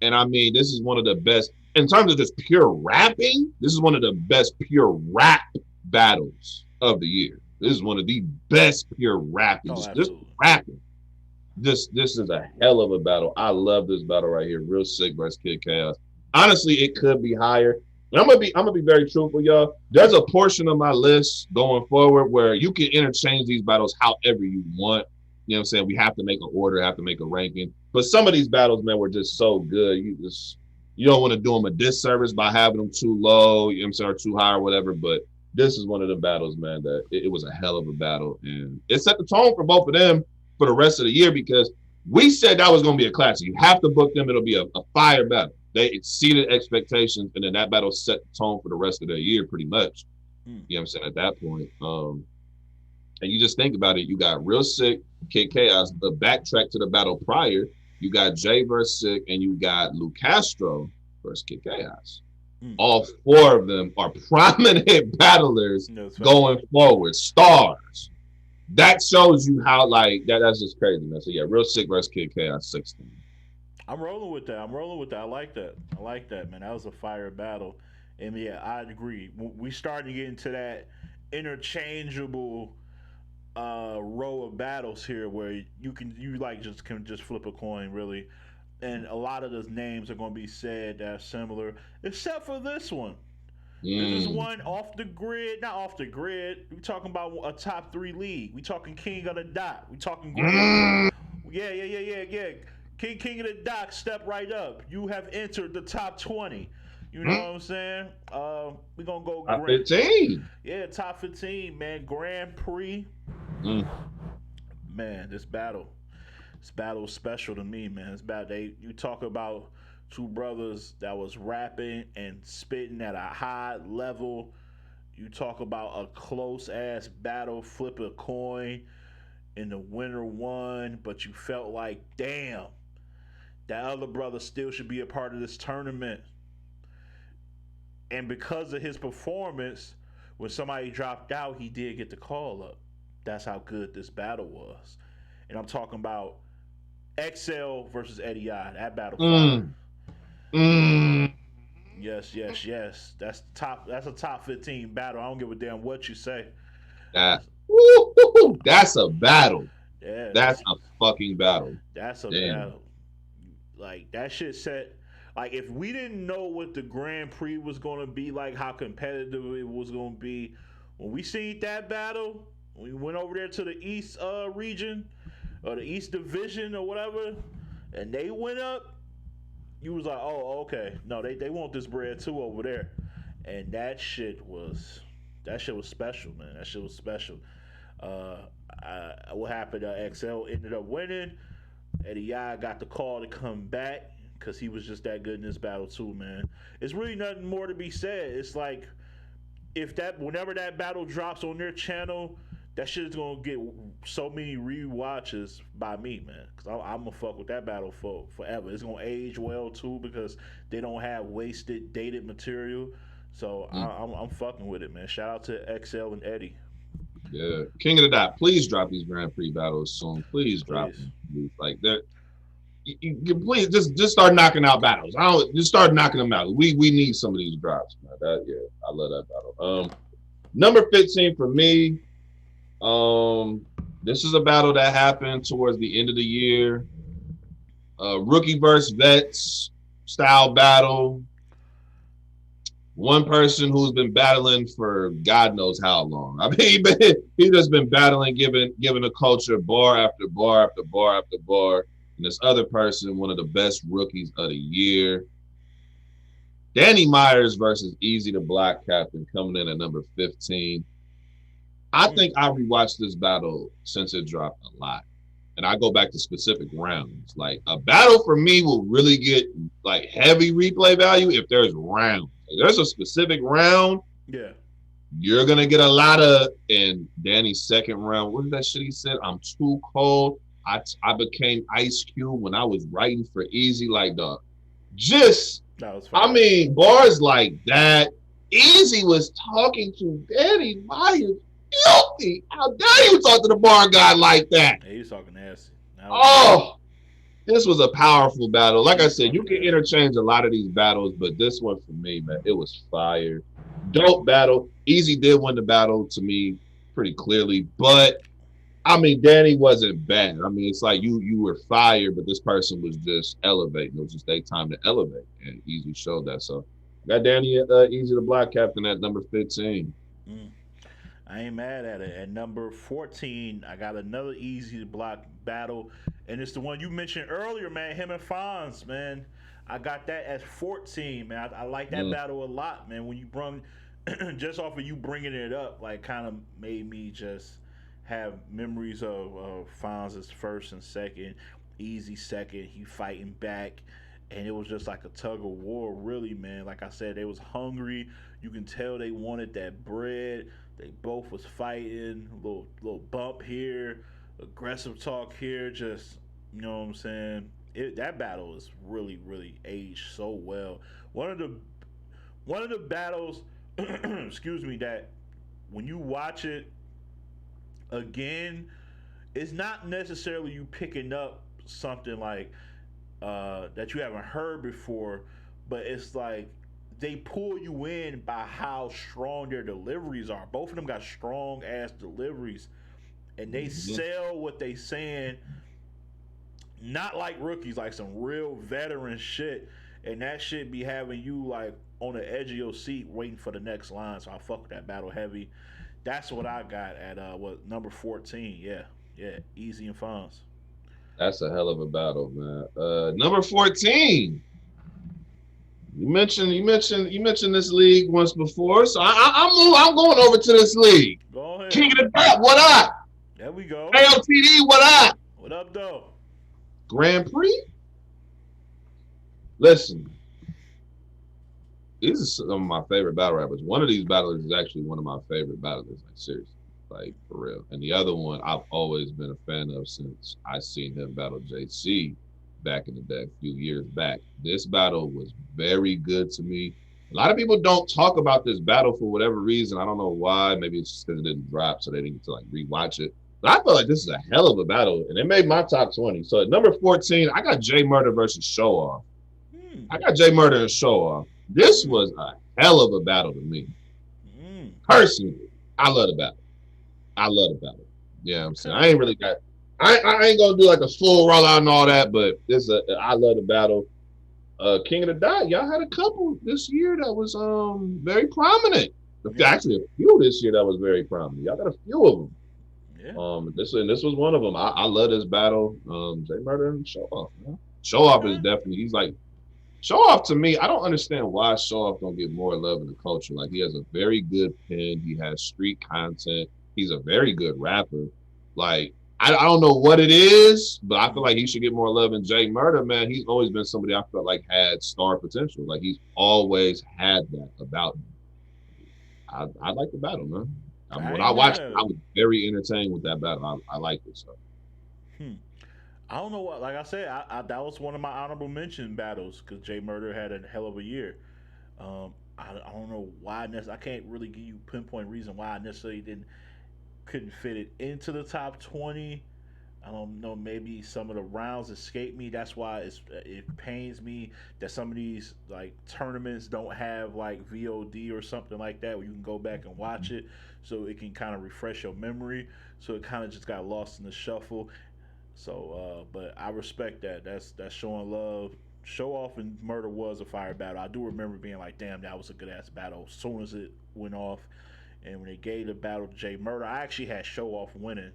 And I mean, this is one of the best in terms of just pure rapping. This is one of the best pure rap battles of the year. This is one of the best pure rapping. Just rapping. This is a hell of a battle. I love this battle right here. Real Sick versus Kid Chaos. Honestly, it could be higher. And I'm gonna be very truthful, y'all. There's a portion of my list going forward where you can interchange these battles however you want. You know what I'm saying? We have to make an order, have to make a ranking. But some of these battles, man, were just so good. you don't want to do them a disservice by having them too low, you know what I'm saying, or too high or whatever. But this is one of the battles, man, that it was a hell of a battle. And it set the tone for both of them for the rest of the year, because we said that was going to be a classic. You have to book them. It'll be a fire battle. They exceeded expectations, and then that battle set the tone for the rest of the year pretty much. You know what I'm saying, at that point. And you just think about it. You got Real Sick, Kid Chaos, the backtrack to the battle prior. You got Jay versus Sick, and you got Lou Castro versus Kid Chaos. All four of them are prominent battlers going forward, stars. That shows you how, like, that's just crazy, man. So yeah, Real Sick versus Kid Chaos 16. I'm rolling with that. I like that, man. That was a fire battle. And yeah, I agree. We starting to get into that interchangeable row of battles here where you can just flip a coin, really. And a lot of those names are going to be said that are similar, except for this one. This is one off the grid, not off the grid. We talking about a top 3 league. We talking King of the Dot. We talking yeah. King of the Dot, step right up. You have entered the top 20. You know what I'm saying? We're gonna go top 15. Yeah, top 15, man. Grand Prix. Man, this battle was special to me, man. It's bad. You talk about two brothers that was rapping and spitting at a high level. You talk about a close ass battle, flip a coin, and the winner won, but you felt like, damn, that other brother still should be a part of this tournament. And because of his performance, when somebody dropped out, he did get the call up. That's how good this battle was. And I'm talking about XL versus Eddie I. That battle. Yes. That's a top 15 battle. I don't give a damn what you say. That's a battle. Yeah, that's a fucking battle. That's a battle. Like, that shit set. Like, if we didn't know what the Grand Prix was going to be like, how competitive it was going to be, when we seen that battle, we went over there to the East region, or the East Division, or whatever, and they went up, you was like, oh, okay. No, they want this bread too over there. And that shit was special, man. That shit was special. What happened? XL ended up winning. Eddie I got the call to come back, because he was just that good in this battle too, man. It's really nothing more to be said. It's like, whenever that battle drops on their channel, that shit is gonna get so many rewatches by me, man. Because I'm gonna fuck with that battle forever. It's gonna age well too, because they don't have wasted, dated material. So I'm fucking with it, man. Shout out to XL and Eddie. Yeah, King of the Dot. Please drop these Grand Prix battles soon. Please drop them. Like that. You please just start knocking out battles. Just start knocking them out. We need some of these drops, man. I love that battle. Number 15 for me. This is a battle that happened towards the end of the year. Rookie versus vets style battle. One person who's been battling for God knows how long. I mean, he just been battling, giving the culture bar after bar after bar after bar. And this other person, one of the best rookies of the year. Danny Myers versus EAZY the Black Captain, coming in at number 15. I think I rewatched this battle since it dropped a lot. And I go back to specific rounds. Like, a battle for me will really get like heavy replay value if there's rounds. If there's a specific round, yeah, you're gonna get a lot of. In Danny's second round, what is that shit he said? I'm too cold. I became Ice Cube when I was writing for EAZY. Like, dog, just, I mean, bars like that. EAZY was talking to Danny Myers filthy. How dare you talk to the bar guy like that? Yeah, he was talking nasty. This was a powerful battle. Like I said, you can interchange a lot of these battles, but this one for me, man, it was fire. Dope battle. EAZY did win the battle to me pretty clearly, but I mean, Danny wasn't bad. I mean, it's like you were fired, but this person was just elevating. It was just their time to elevate, and EAZY showed that. So, got Danny EAZY the Black Captain at number 15. I ain't mad at it. At number 14, I got another easy to block battle, and it's the one you mentioned earlier, man. Him and FONZ, man. I got that at 14, man. I like that Mm. battle a lot, man. When you brung, just off of you bringing it up, like kind of made me just have memories of FONZ's first and second, easy second. He fighting back, and it was just like a tug of war, really, man. Like I said, they was hungry. You can tell they wanted that bread. They both was fighting. Little bump here, aggressive talk here. Just you know what I'm saying. That battle is really aged so well. One of the battles, excuse me, that when you watch it again, it's not necessarily you picking up something like that you haven't heard before, but it's like they pull you in by how strong their deliveries are. Both of them got strong ass deliveries, and they sell what they saying. Not like rookies, like some real veteran shit, and that shit be having you like on the edge of your seat waiting for the next line. So I fuck with that battle heavy. That's what I got at number 14. Yeah, Easy and FONZ. That's a hell of a battle, man. Number 14. You mentioned this league once before, so I'm going over to this league. Go ahead. King of the Dot, what up? There we go. KOTD, what up? What up, though? Grand Prix. Listen, these are some of my favorite battle rappers. One of these battlers is actually one of my favorite battlers, like seriously, like for real. And the other one I've always been a fan of since I seen him battle JC back in the day, a few years back. This battle was very good to me. A lot of people don't talk about this battle for whatever reason. I don't know why. Maybe it's just because it didn't drop, so they didn't get to like rewatch it. But I feel like this is a hell of a battle, and it made my top 20. So at number 14, I got JMURDA versus SHOWOFF. I got JMURDA and SHOWOFF. This was a hell of a battle to me. Personally, I love the battle. Yeah, I'm saying I ain't really got. I ain't gonna do like a full rollout and all that, but I love the battle. King of the Dot, y'all had a couple this year that was very prominent. Actually, a few this year that was very prominent. Y'all got a few of them. Yeah. This was one of them. I love this battle. JMURDA and SHOWOFF. Man. SHOWOFF is definitely he's like SHOWOFF to me. I don't understand why SHOWOFF don't get more love in the culture. Like he has a very good pen. He has street content. He's a very good rapper. Like I don't know what it is, but I feel like he should get more love. And JMURDA, man, he's always been somebody I felt like had star potential. Like he's always had that about him. I like the battle, man. When I watched it, I was very entertained with that battle. I liked it. So. I don't know what. Like I said, that was one of my honorable mention battles because JMURDA had a hell of a year. I don't know why. I can't really give you pinpoint reason why I necessarily couldn't fit it into the top 20. I don't know. Maybe some of the rounds escaped me. That's why it pains me that some of these like tournaments don't have like VOD or something like that where you can go back and watch it, so it can kind of refresh your memory. So it kind of just got lost in the shuffle. So, but I respect that. That's showing love. SHOWOFF and Murder was a fire battle. I do remember being like, damn, that was a good ass battle. As soon as it went off, and when they gave the battle to JMURDA, I actually had SHOWOFF winning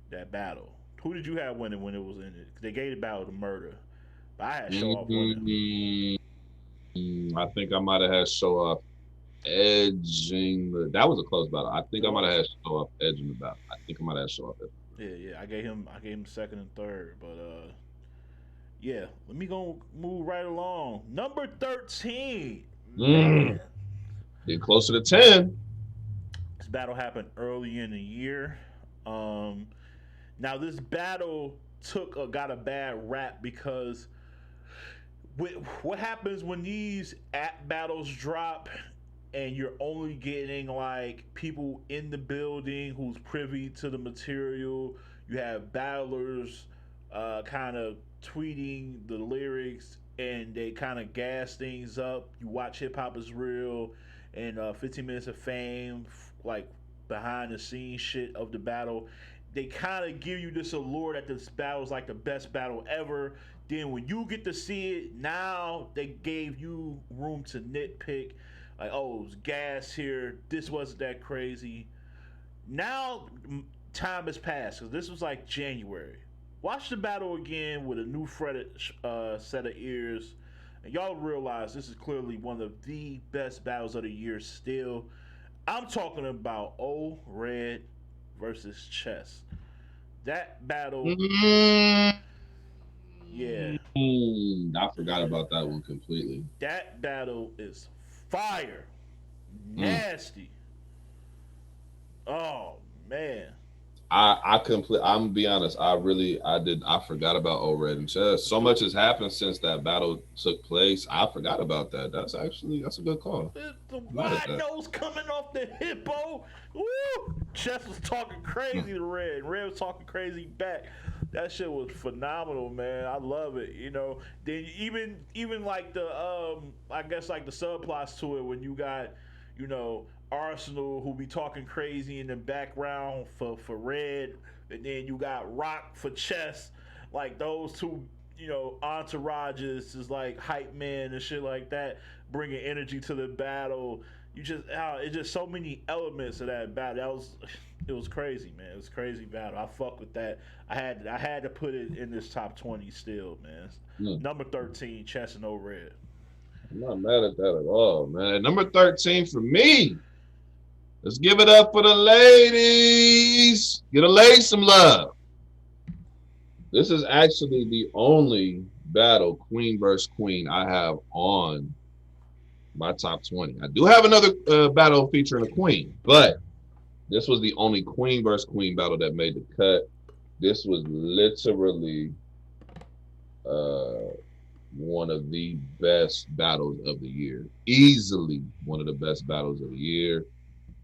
that battle. Who did you have winning when it was in it? They gave the battle to Murder, but I had SHOWOFF winning. I think I might have had SHOWOFF edging. That was a close battle. I think I might have had SHOWOFF edging the battle. I think I might have had SHOWOFF edging. Yeah. I gave him second and third, but yeah. Let me go move right along. Number 13. Get closer to 10. This battle happened early in the year. Now this battle got a bad rap because what happens when these app battles drop and you're only getting like people in the building who's privy to the material. You have battlers kind of tweeting the lyrics and they kind of gas things up. You watch Hip Hop Is Real and 15 Minutes of Fame, like behind the scenes shit of the battle. They kind of give you this allure that this battle is like the best battle ever. Then when you get to see it, now they gave you room to nitpick. Like, oh, it was gas here. This wasn't that crazy. Now time has passed because this was like January. Watch the battle again with a new set of ears, and y'all realize this is clearly one of the best battles of the year. Still, I'm talking about O Red versus Chess. That battle, yeah, I forgot about that one completely. that battle is fire, Mm. nasty. Oh man. I'm gonna be honest. I forgot about O-Red and Chess. So much has happened since that battle took place. I forgot about that. That's a good call. The Mad at wide that. nose coming off the hippo. Woo! Chess was talking crazy to Red. Red was talking crazy back. That shit was phenomenal, man. I love it. You know, then even like the I guess like the subplots to it when you got, you know, Arsenal who be talking crazy in the background for Red, and then you got Rock for Chess. Like those two, you know, entourages is like hype man and shit like that, bringing energy to the battle. You just it's just so many elements of that battle. It was crazy, man. It was a crazy battle. I fuck with that. I had to put it in this top 20 still, man. Mm. Number 13, Chess and O Red. I'm not mad at that at all, man. Number 13 for me. Let's give it up for the ladies. Get a lady some love. This is actually the only battle, Queen versus Queen, I have on my top 20. I do have another battle featuring a Queen, but this was the only Queen versus Queen battle that made the cut. This was literally one of the best battles of the year. Easily one of the best battles of the year.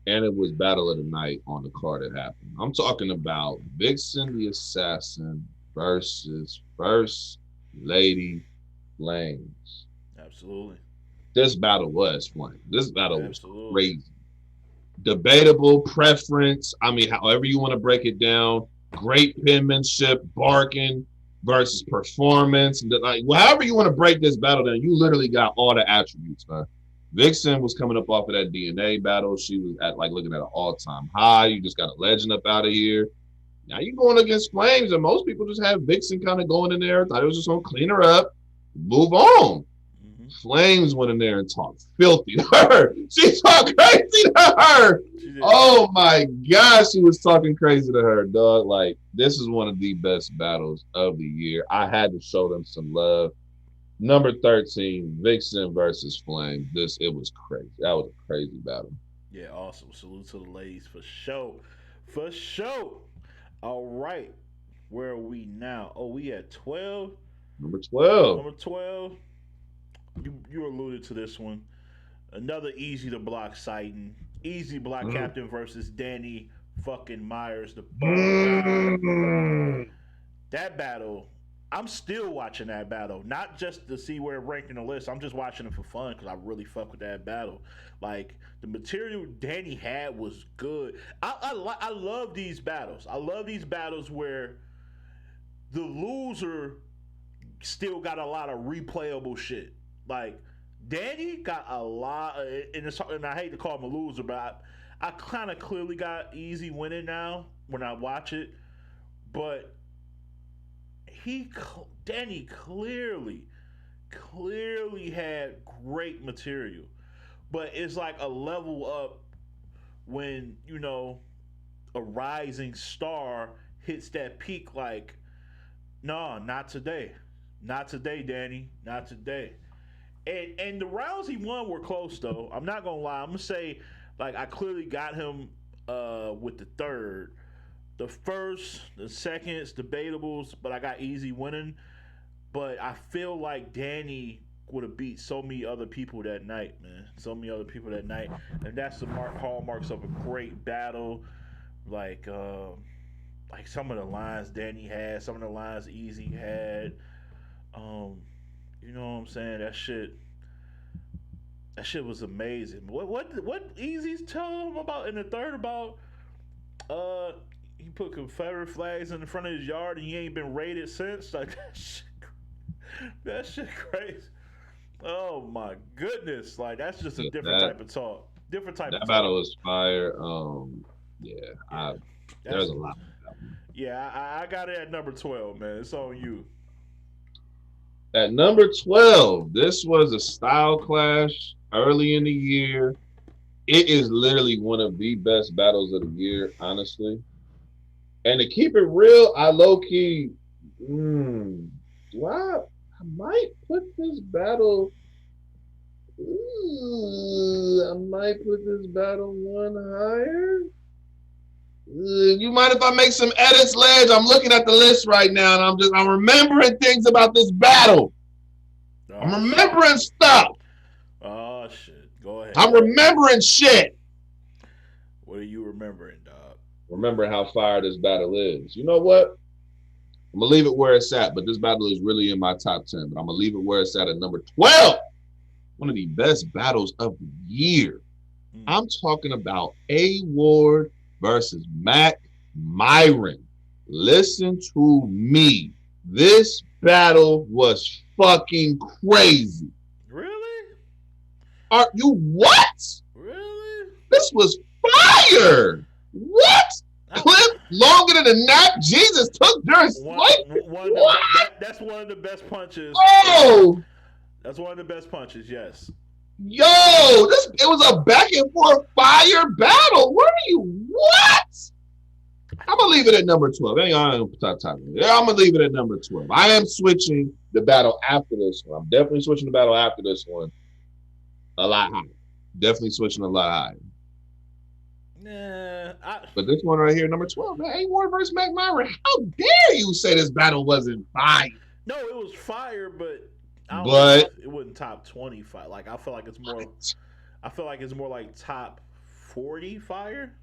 And it was battle of the night on the card that happened. I'm talking about Vixen the Assassin versus First Lady Flames. Absolutely. This battle was flames. This battle was Absolutely crazy. Debatable preference. I mean, however you want to break it down. Great penmanship, barking versus performance. Like, however you want to break this battle down, you literally got all the attributes, man. Vixen was coming up off of that DNA battle. She was at like looking at an all-time high. You just got a legend up out of here. Now you going against Flames, and most people just have Vixen kind of going in there. Thought it was just gonna clean her up, move on. Flames went in there and talked filthy to her. She talked crazy to her. Oh my gosh, she was talking crazy to her, dog. Like, this is one of the best battles of the year. I had to show them some love. Number 13, Vixen versus Flame. It was crazy. That was a crazy battle. Yeah, awesome. Salute to the ladies for sure. For sure. All right. Where are we now? Oh, we at 12. Number 12. Number 12. You alluded to this one. Another easy to block sighting. Easy block captain versus Danny fucking Myers. That battle, I'm still watching that battle. Not just to see where it ranked in the list. I'm just watching it for fun because I really fuck with that battle. Like, the material Danny had was good. I love these battles. I love these battles where the loser still got a lot of replayable shit. Like, Danny got a lot of, and I hate to call him a loser, but I kind of clearly got easy winning now when I watch it. But Danny clearly had great material. But it's like a level up when, you know, a rising star hits that peak. Like, no, not today. Not today, Danny. Not today. And the rounds he won were close, though. I'm not gonna lie. I'm gonna say, like, I clearly got him with the third. The first, the seconds, debatables, but I got easy winning. But I feel like Danny would have beat so many other people that night, man. So many other people that night, and that's the hallmarks of a great battle. Like some of the lines Danny had, some of the lines Easy had. You know what I'm saying? That shit was amazing. What Easy's telling him about in the third about he put Confederate flags in the front of his yard and he ain't been raided since? Like, that shit crazy. Oh my goodness. Like, that's just a different type of talk. Different type of talk. That battle was fire. Yeah, there's a lot. Yeah, I got it at number 12, man. It's on you. At number 12, this was a style clash early in the year. It is literally one of the best battles of the year, honestly. And to keep it real, I low key, I might put this battle. I might put this battle one higher. You mind if I make some edits, Ledge? I'm looking at the list right now, and I'm remembering things about this battle. I'm remembering stuff. Oh shit! Go ahead. I'm remembering shit. What are you remembering, dog? Remember how fire this battle is. You know what? I'm gonna leave it where it's at, but this battle is really in my top 10. But I'm gonna leave it where it's at number 12. One of the best battles of the year. I'm talking about A Ward versus Mac Myron. Listen to me. This battle was fucking crazy. Really? Are you what? Really? This was fire. What? Clip longer than the nap Jesus took during sleep? That's one of the best punches. Oh! That's one of the best punches, yes. Yo, it was a back and forth fire battle. What? I'm gonna leave it at number 12. I'm gonna leave it at number 12. I am switching the battle after this one. I'm definitely switching the battle after this one. A lot higher. Definitely switching a lot higher. But this one right here, number 12, man, A Ward versus Mac Myron. How dare you say this battle wasn't fire? No, it was fire, but it wasn't top 25. Like I feel like it's more like top 40 fire.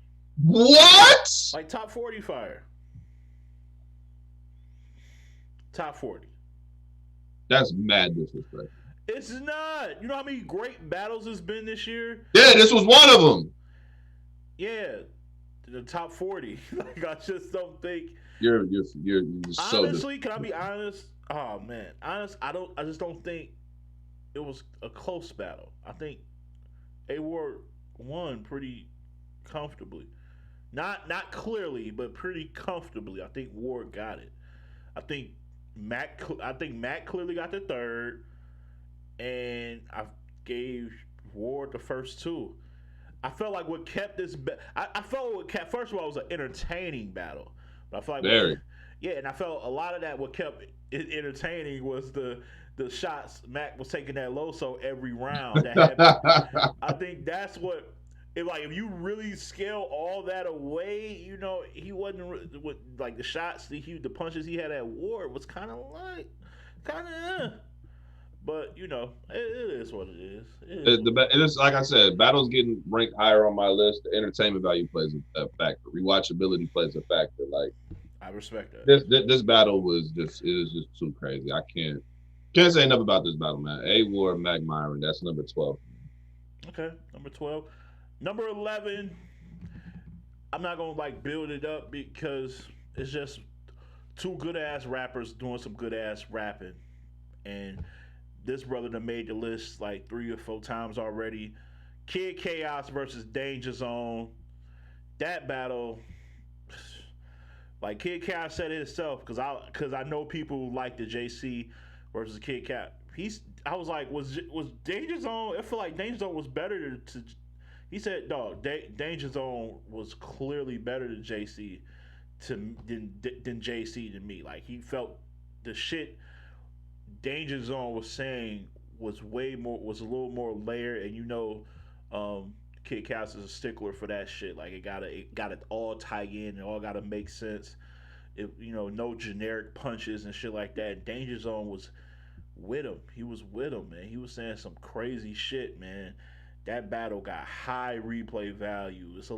What? Like top 40 fire. Top 40. That's mad disrespect. It's not. You know how many great battles there's been this year? Yeah, this was one of them. Yeah, the top 40. Like I just don't think you're so honestly. Can I be honest? Oh man, I just don't think it was a close battle. I think A Ward won pretty comfortably. Not clearly, but pretty comfortably. I think Ward got it. I think Mac clearly got the third, and I gave Ward the first two. I felt like what kept this. I felt what kept. First of all, it was an entertaining battle, but I felt like and I felt a lot of that. What kept it entertaining was the shots Mac was taking that Loso every round. I think that's what. If you really scale all that away, you know, he wasn't like the shots, the punches he had at Ward was kind of. But you know, it is what it is. It is like I said, battles getting ranked higher on my list. The entertainment value plays a factor. Rewatchability plays a factor. Like I respect that. This battle was just too crazy. I can't say enough about this battle, man. A Ward, Mac Myron. That's number 12. Okay, number 12. Number 11. I'm not gonna build it up because it's just two good ass rappers doing some good ass rapping, and this brother that made the list 3 or 4 times already. Kid Chaos versus Danger Zone. That battle, Kid Chaos said it himself, because I know people like the JC versus Kid Chaos. I was like, was Danger Zone? I feel like Danger Zone was better to. He said, "Dog, Danger Zone was clearly better than JC than JC to me. Like he felt the shit Danger Zone was saying was a little more layered, and you know, Kid Chaos is a stickler for that shit. Like it gotta all tie in, it all gotta make sense. No generic punches and shit like that. Danger Zone was with him. He was with him, man. He was saying some crazy shit, man. That battle got high replay value. It's a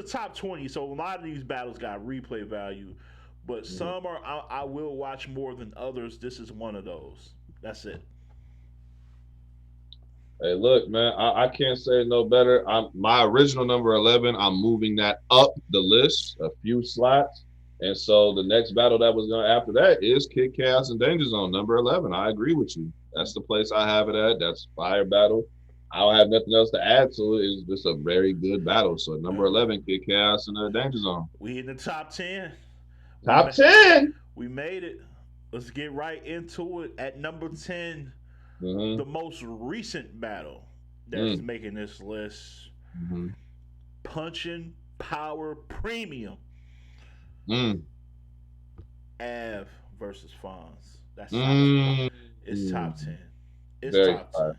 top 20, so a lot of these battles got replay value. But some I will watch more than others. This is one of those. That's it. Hey, look, man, I can't say it no better. My original number 11, I'm moving that up the list a few slots. And so the next battle that was going after that is Kid Chaos and Danger Zone, number 11. I agree with you. That's the place I have it at. That's fire battle. I don't have nothing else to add to it. It's just a very good battle. So number 11, Kid Chaos in the Danger Zone. We in the top 10. Top 10. We made it. Let's get right into it. At number 10, the most recent battle that's making this list. Punching Power Premium. Av versus FONZ. That's it's top 10. It's very top 10.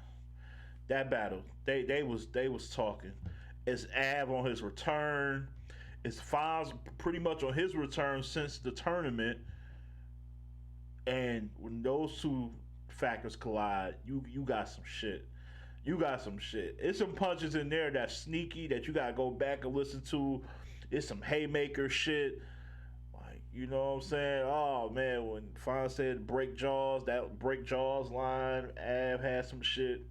That battle, they was talking. It's Av on his return. It's FONZ pretty much on his return since the tournament. And when those two factors collide, you got some shit. You got some shit. It's some punches in there that's sneaky that you gotta go back and listen to. It's some haymaker shit. Like, you know what I'm saying? Oh man, when FONZ said break jaws, that break jaws line, Av had some shit.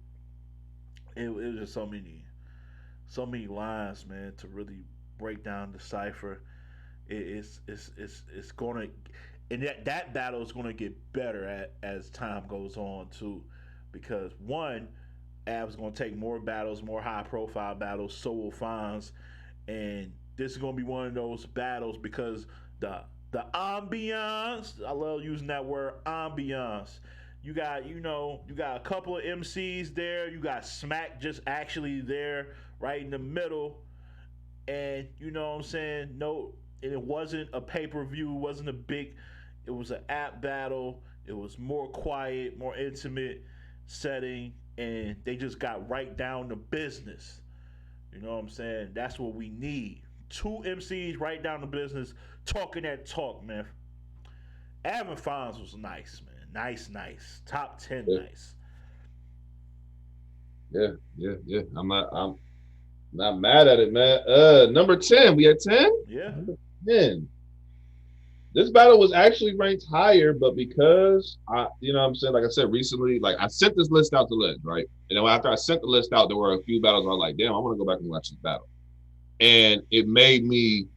It was just so many lines, man, to really break down the cipher. It's gonna, and that battle is gonna get better as time goes on too, because one, Av's gonna take more battles, more high profile battles. So will FONZ, and this is gonna be one of those battles because the ambiance. I love using that word, ambiance. You got a couple of MCs there. You got Smack just actually there, right in the middle, and you know what I'm saying. No, and it wasn't a pay-per-view. It wasn't a big. It was an app battle. It was more quiet, more intimate setting, and they just got right down to business. You know what I'm saying? That's what we need. Two MCs right down to business, talking that talk, man. Av and FONZ was nice, man. Nice. Top 10, nice. Yeah. I'm not mad at it, man. Number 10. We at 10? Yeah. Number 10. This battle was actually ranked higher, but because you know what I'm saying, like I said recently, like I sent this list out to Liz, right? And then after I sent the list out, there were a few battles I was like, damn, I want to go back and watch this battle. And it made me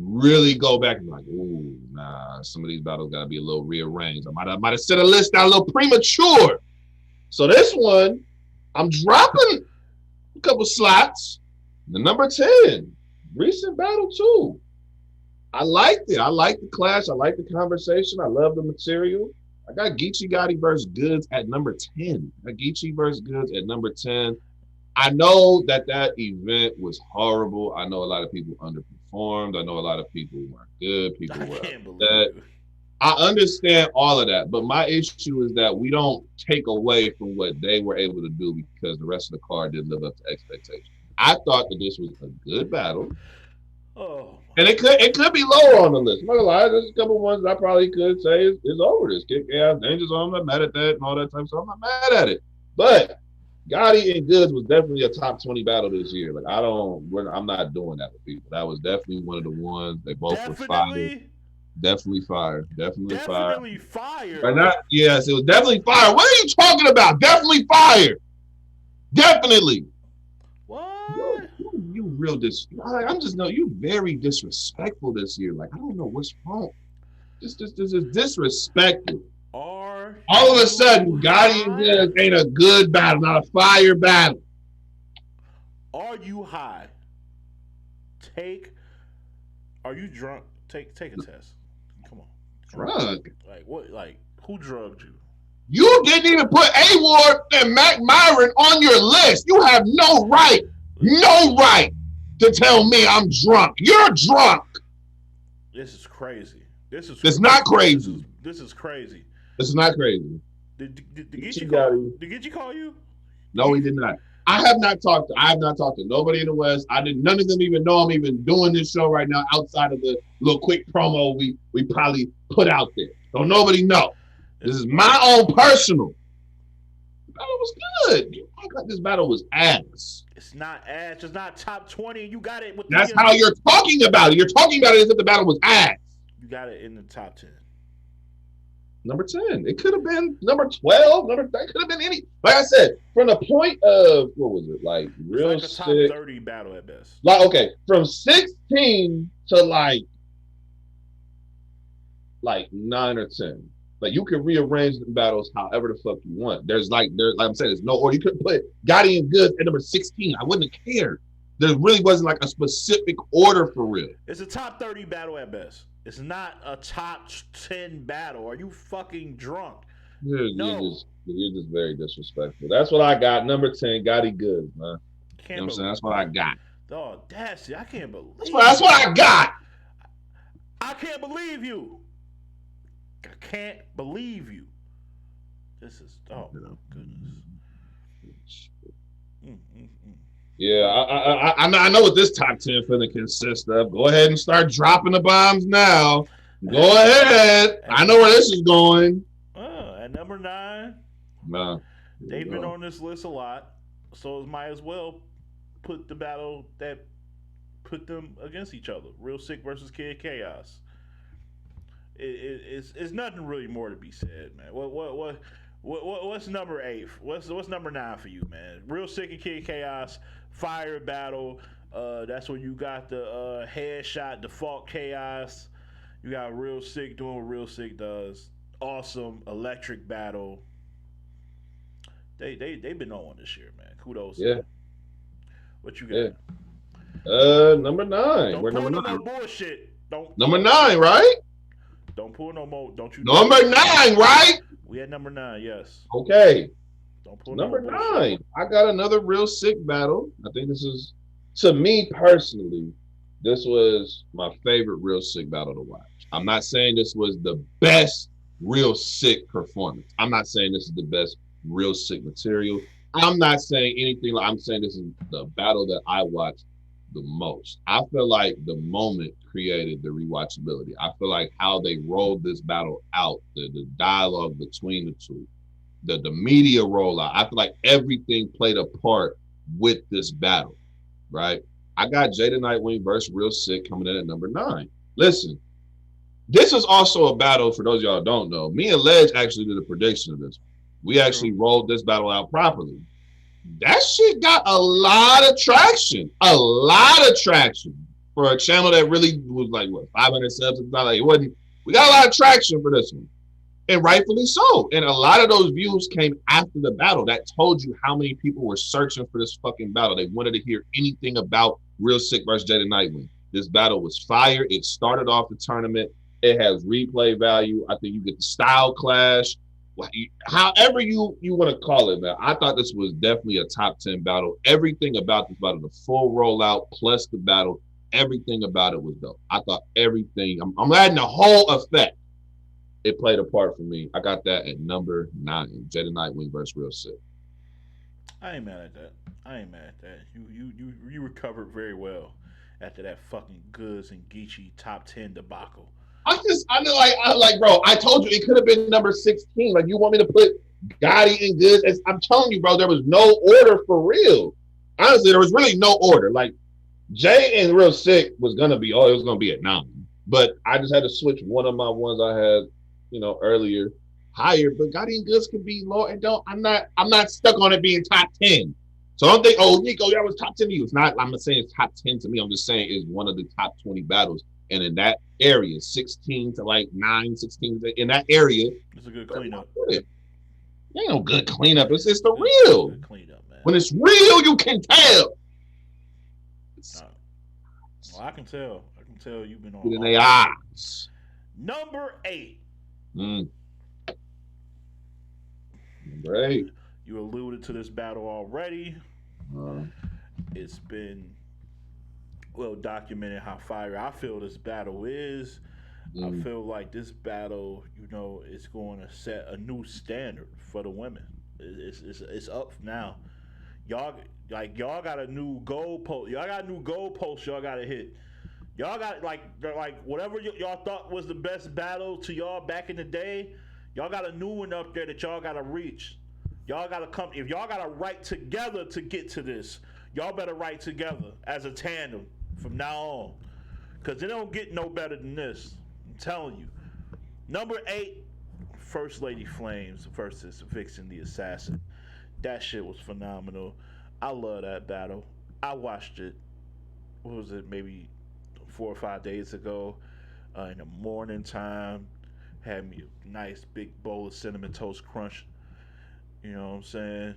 really go back and be like, ooh, nah, some of these battles gotta be a little rearranged. I might have set a list out a little premature. So this one, I'm dropping a couple slots. The number 10, recent battle too. I liked it. I liked the clash. I liked the conversation. I love the material. I got Geechee Gotti versus Goods at number 10. I got Geechee versus Goods at number 10. I know that event was horrible. I know a lot of people underperformed. I know a lot of people weren't good. People were upset. I understand all of that, but my issue is that we don't take away from what they were able to do because the rest of the card didn't live up to expectations. I thought that this was a good battle. Oh. And it could be lower on the list. I'm not gonna lie, there's a couple ones that I probably could say is over this. Kick Ass, Danger Zone, I'm not mad at that and all that type of stuff. I'm not mad at it. But Gotti and Goods was definitely a top 20 battle this year. Like I'm not doing that with people. That was definitely one of the ones. They both were fire. Definitely fire. Definitely fire. Or not, yes, it was definitely fire. What are you talking about? Definitely fire. Definitely. What? You real I'm just know you very disrespectful this year. Like I don't know what's wrong. This is disrespectful. All of a sudden, Gotti and Goods ain't a good battle, not a fire battle. Are you high? Are you drunk? Take a test. Come on. Drunk? Like what? Like who drugged you? You didn't even put A-Ward and Mac Myron on your list. You have no right to tell me I'm drunk. You're drunk. This is crazy. It's not crazy. This is crazy. This is not crazy. Did Geechee call you? No, he did not. I have not talked to nobody in the West. None of them even know I'm even doing this show right now outside of the little quick promo we probably put out there. Don't nobody know. This is my own personal. The battle was good. You act like this battle was ass. It's not ass. It's not top 20. You got it. That's how you're talking about it. You're talking about it as if the battle was ass. You got it in the top 10. Number 10. It could have been number 12. That could have been any. Like I said, from the point of, what was it? Like real it's like a top 30 battle at best. Like, okay, from 16 to like 9 or 10. Like you can rearrange the battles however the fuck you want. Like I'm saying, there's no order. You could put Gotti and Goods at number 16. I wouldn't have cared. There really wasn't like a specific order for real. It's a top 30 battle at best. It's not a top 10 battle. Are you fucking drunk? You're just very disrespectful. That's what I got. Number 10, Gotti Goods, man. You know what I'm saying? That's what I got. The audacity. I can't believe that's what I got. I can't believe you. I can't believe you. This is, oh my goodness. Yeah, I know what this top 10 finna consist of. Go ahead and start dropping the bombs now. Go ahead. I know where this is going. At number 9, they've been on this list a lot, so it might as well put the battle that put them against each other. Real Sick versus Kid Chaos. It's nothing really more to be said, man. What's number 8? What's number 9 for you, man? Real Sick and Kid Chaos, fire battle. That's where you got the headshot default chaos. You got Real Sick doing what Real Sick does. Awesome electric battle. They've been on this year, man. Kudos. Yeah. What you got? Yeah. Number 9. We're number 9. No bullshit. Number 9, right? Don't pull no more. Don't you? Number 9, right? We had number 9. Yes. Okay. Don't pull number 9. I got another Real Sick battle. I think this is, to me personally, this was my favorite Real Sick battle to watch. I'm not saying this was the best Real Sick performance. I'm not saying this is the best Real Sick material. I'm not saying anything. I'm saying this is the battle that I watched the most. I feel like the moment created the rewatchability. I feel like how they rolled this battle out, the dialogue between the two, the media rollout. I feel like everything played a part with this battle, right? I got Jada Nightwing versus Real Sick coming in at number 9. Listen, this is also a battle, for those of y'all who don't know, me and Ledge actually did a prediction of this. We actually rolled this battle out properly. That shit got a lot of traction. A lot of traction for a channel that really was like, what, 500 subs? It's not like it wasn't. We got a lot of traction for this one. And rightfully so. And a lot of those views came after the battle. That told you how many people were searching for this fucking battle. They wanted to hear anything about Real Sick versus Jada Nightwing. This battle was fire. It started off the tournament. It has replay value. I think you get the style clash. However you want to call it, man. I thought this was definitely a top 10 battle. Everything about this battle, the full rollout plus the battle, everything about it was dope. I thought everything, I'm adding the whole effect. It played a part for me. I got that at number 9, Jada Nightwing versus Real Sick. I ain't mad at that. You recovered very well after that fucking Goods and Geechee top 10 debacle. I know, bro, I told you it could have been number 16. Like, you want me to put Gotti and Goods? I'm telling you, bro, there was no order for real. Honestly, there was really no order. Like, Jay and Real Sick was going to be, it was going to be at 9. But I just had to switch one of my ones I had, earlier higher. But Gotti and Goods could be low. And I'm not stuck on it being top 10. So I don't think, Nico, that was top 10 to you. It's not, I'm not saying it's top 10 to me. I'm just saying it's one of the top 20 battles. And in that area, 16 to like 9, 16, in that area. It's a good cleanup. It ain't no good cleanup. It's the real. Good cleanup, man. When it's real, you can tell. Well, I can tell. You've been on. In their eyes. Number 8. Number 8. You alluded to this battle already. It's been well documented how fire I feel this battle is. I feel like this battle, is going to set a new standard for the women. It's up now. Y'all got a new goalpost. Y'all got a new goalpost. Y'all got to hit. Y'all got like whatever y'all thought was the best battle to y'all back in the day. Y'all got a new one up there that y'all got to reach. Y'all got to come. If y'all got to write together to get to this, y'all better write together as a tandem from now on, because it don't get no better than this. I'm telling you. Number 8, First Lady Flames versus Vixen the Assassin. That shit was phenomenal. I love that battle. I watched it. What was it? Maybe 4 or 5 days ago, in the morning time. Had me a nice big bowl of Cinnamon Toast Crunch. You know what I'm saying?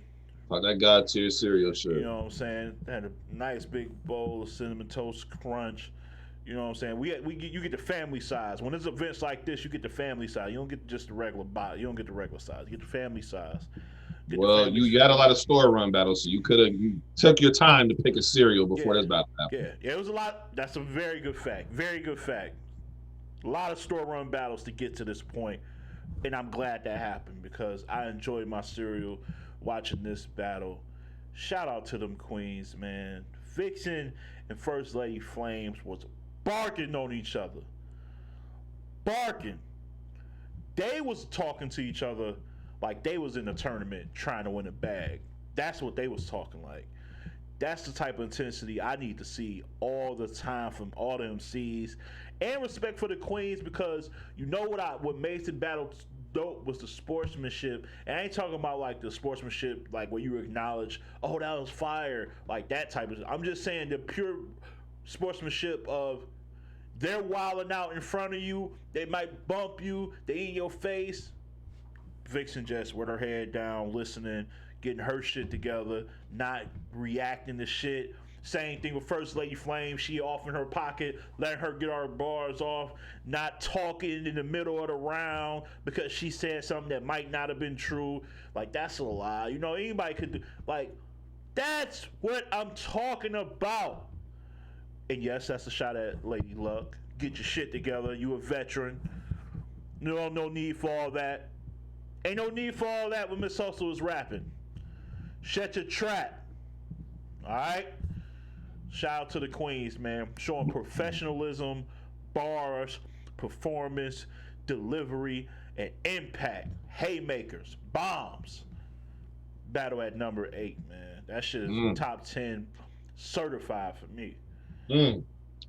Like that God tier cereal shirt. You know what I'm saying? Had a nice big bowl of Cinnamon Toast Crunch. You know what I'm saying? You get the family size. When there's events like this, you get the family size. You don't get just the regular bottle. You don't get the regular size. You get the family size. Well, you had a lot of store run battles, so you took your time to pick a cereal before this battle happened. Yeah, it was a lot. That's a very good fact. Very good fact. A lot of store run battles to get to this point, and I'm glad that happened because I enjoyed my cereal watching this battle. Shout out to them queens, man. Vixen and First Lady Flames was barking on each other. Barking. They was talking to each other like they was in a tournament trying to win a bag. That's what they was talking like. That's the type of intensity I need to see all the time from all the MCs. And respect for the queens, because you know what made the battle dope was the sportsmanship. And I ain't talking about like the sportsmanship like where you acknowledge, oh, that was fire, like that type of. I'm just saying the pure sportsmanship of they're wilding out in front of you, they might bump you, they in your face. Vixen just with her head down, listening, getting her shit together, not reacting to shit. Same thing with First Lady Flame. She off in her pocket, letting her get her bars off, not talking in the middle of the round because she said something that might not have been true. Like, that's a lie. You know, anybody could do, like, that's what I'm talking about. And yes, that's a shot at Lady Luck. Get your shit together. You a veteran. No need for all that. Ain't no need for all that when Miss Hustle is rapping. Shut your trap. Alright? Shout out to the queens, man. Showing professionalism, bars, performance, delivery, and impact. Haymakers, bombs. Battle at number 8, man. That shit is top 10 certified for me.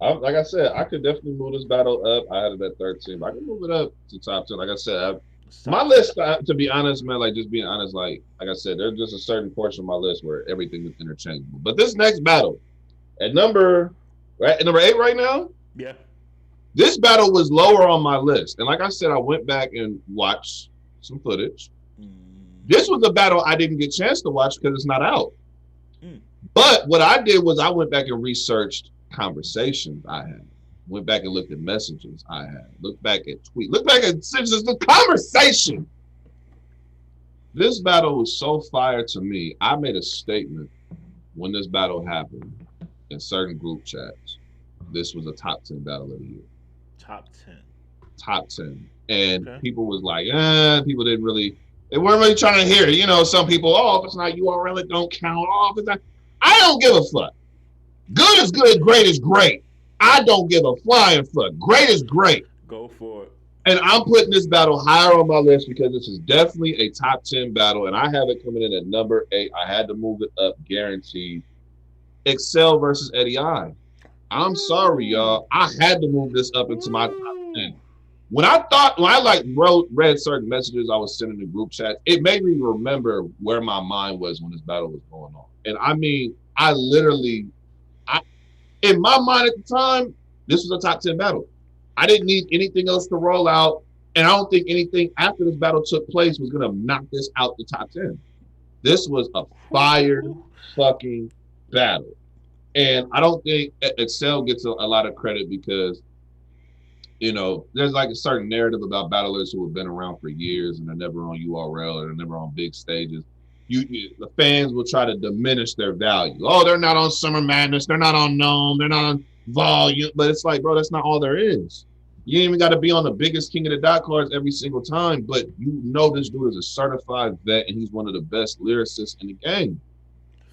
Like I said, I could definitely move this battle up. I had it at 13. I can move it up to top 10. Like I said, my list, to be honest, man, like just being honest, like I said, there's just a certain portion of my list where everything is interchangeable. But this next battle, at number 8 right now, yeah, this battle was lower on my list. And like I said, I went back and watched some footage. This was a battle I didn't get a chance to watch because it's not out. But what I did was I went back and researched conversations I had. Went back and looked at messages I had. Looked back at tweets. Looked back at the conversation. This battle was so fire to me. I made a statement when this battle happened in certain group chats. This was a top 10 battle of the year. Top 10. Top 10. And people was like, people they weren't really trying to hear it. You know, some people, if it's not URL, it don't count. If it's not, I don't give a fuck. Good is good, great is great. I don't give a flying fuck. Great is great. Go for it. And I'm putting this battle higher on my list because this is definitely a top 10 battle, and I have it coming in at number 8. I had to move it up, guaranteed. Excel versus Eddie I. I'm sorry, y'all. I had to move this up into my top 10. When I read certain messages I was sending in group chat, it made me remember where my mind was when this battle was going on. And I mean, in my mind at the time, this was a top 10 battle. I didn't need anything else to roll out. And I don't think anything after this battle took place was going to knock this out the top 10. This was a fire fucking battle. And I don't think Excel gets a lot of credit because, you know, there's like a certain narrative about battlers who have been around for years and they're never on URL or they're never on big stages. The fans will try to diminish their value. Oh, they're not on Summer Madness. They're not on Gnome. They're not on Volume. But it's like, bro, that's not all there is. You ain't even got to be on the biggest King of the Dot cards every single time. But you know this dude is a certified vet, and he's one of the best lyricists in the game.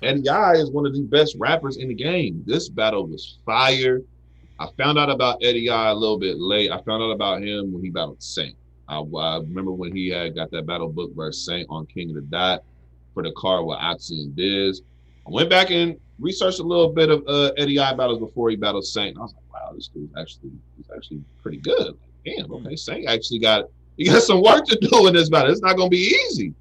And Guy is one of the best rappers in the game. This battle was fire. I found out about Eddie I a little bit late. I found out about him when he battled Saint. I remember when he had got that battle book versus Saint on King of the Dot for the card with Oxy and Diz. I went back and researched a little bit of Eddie I battles before he battled Saint. And I was like, wow, this dude he's actually pretty good. Like, damn, okay, Saint actually got some work to do in this battle. It's not gonna be easy.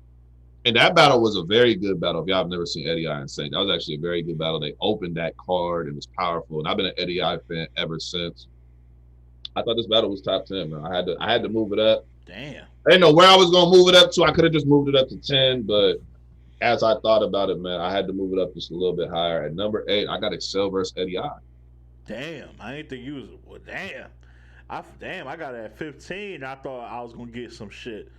And that battle was a very good battle. If y'all have never seen Eddie I and Saint, that was actually a very good battle. They opened that card and it was powerful. And I've been an Eddie I fan ever since. I thought this battle was top 10, man. I had to move it up. Damn. I didn't know where I was gonna move it up to. I could have just moved it up to 10, but as I thought about it, man, I had to move it up just a little bit higher. At number 8, I got Excel versus Eddie I. Damn, I didn't think you was. Well, damn. I got it at 15. I thought I was gonna get some shit.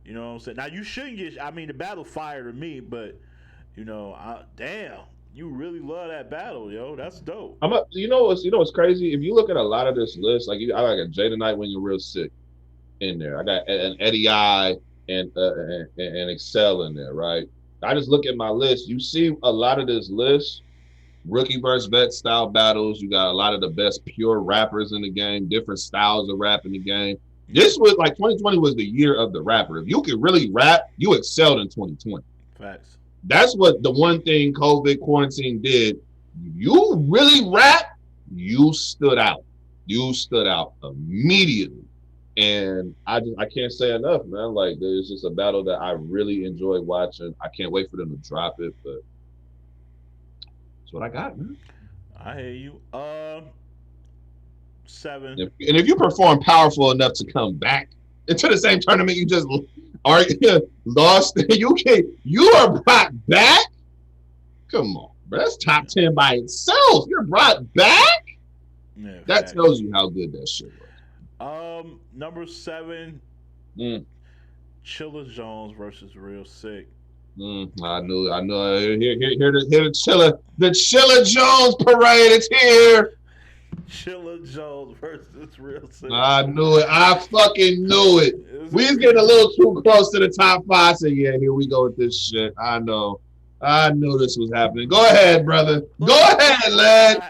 You know what I'm saying? Now you shouldn't get. I mean, the battle fire to me, but you know, damn, you really love that battle, yo. That's dope. You know what's crazy? If you look at a lot of this list, like I got Jay Tonight when you're real sick in there. I got an Eddie I and Excel in there, right? I just look at my list. You see a lot of this list, rookie versus vet style battles. You got a lot of the best pure rappers in the game, different styles of rap in the game. This was like 2020 was the year of the rapper. If you could really rap, you excelled in 2020. Facts. That's what the one thing COVID quarantine did. You really rap, you stood out. You stood out immediately. And I can't say enough, man. Like, there's just a battle that I really enjoy watching. I can't wait for them to drop it, but that's what I got, man. I hear you. 7. And if you perform powerful enough to come back into the same tournament you just lost, you are brought back? Come on, bro. That's top 10 by itself. You're brought back? Yeah, that tells you how good that shit was. Number 7, Chilla Jones versus Real Sick. I knew. Here the Chilla. The Chilla Jones parade is here. Chilla Jones versus Real Sick. I knew it. I fucking knew it. We was getting a little too close to the top 5. I said, yeah, here we go with this shit. I know. I knew this was happening. Go ahead, brother. Go ahead, lad.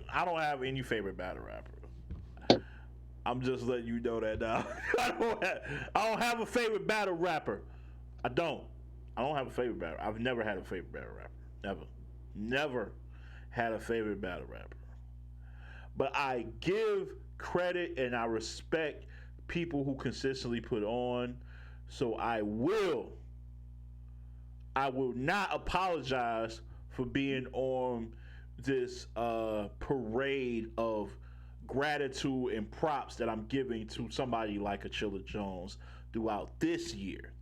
I don't have any favorite battle rapper. I'm just letting you know that now. I don't have a favorite battle rapper. I don't have a favorite battle. I've never had a favorite battle rapper. Never had a favorite battle rapper. But I give credit and I respect people who consistently put on. So I will not apologize for being on this parade of gratitude and props that I'm giving to somebody like a Chilla Jones throughout this year.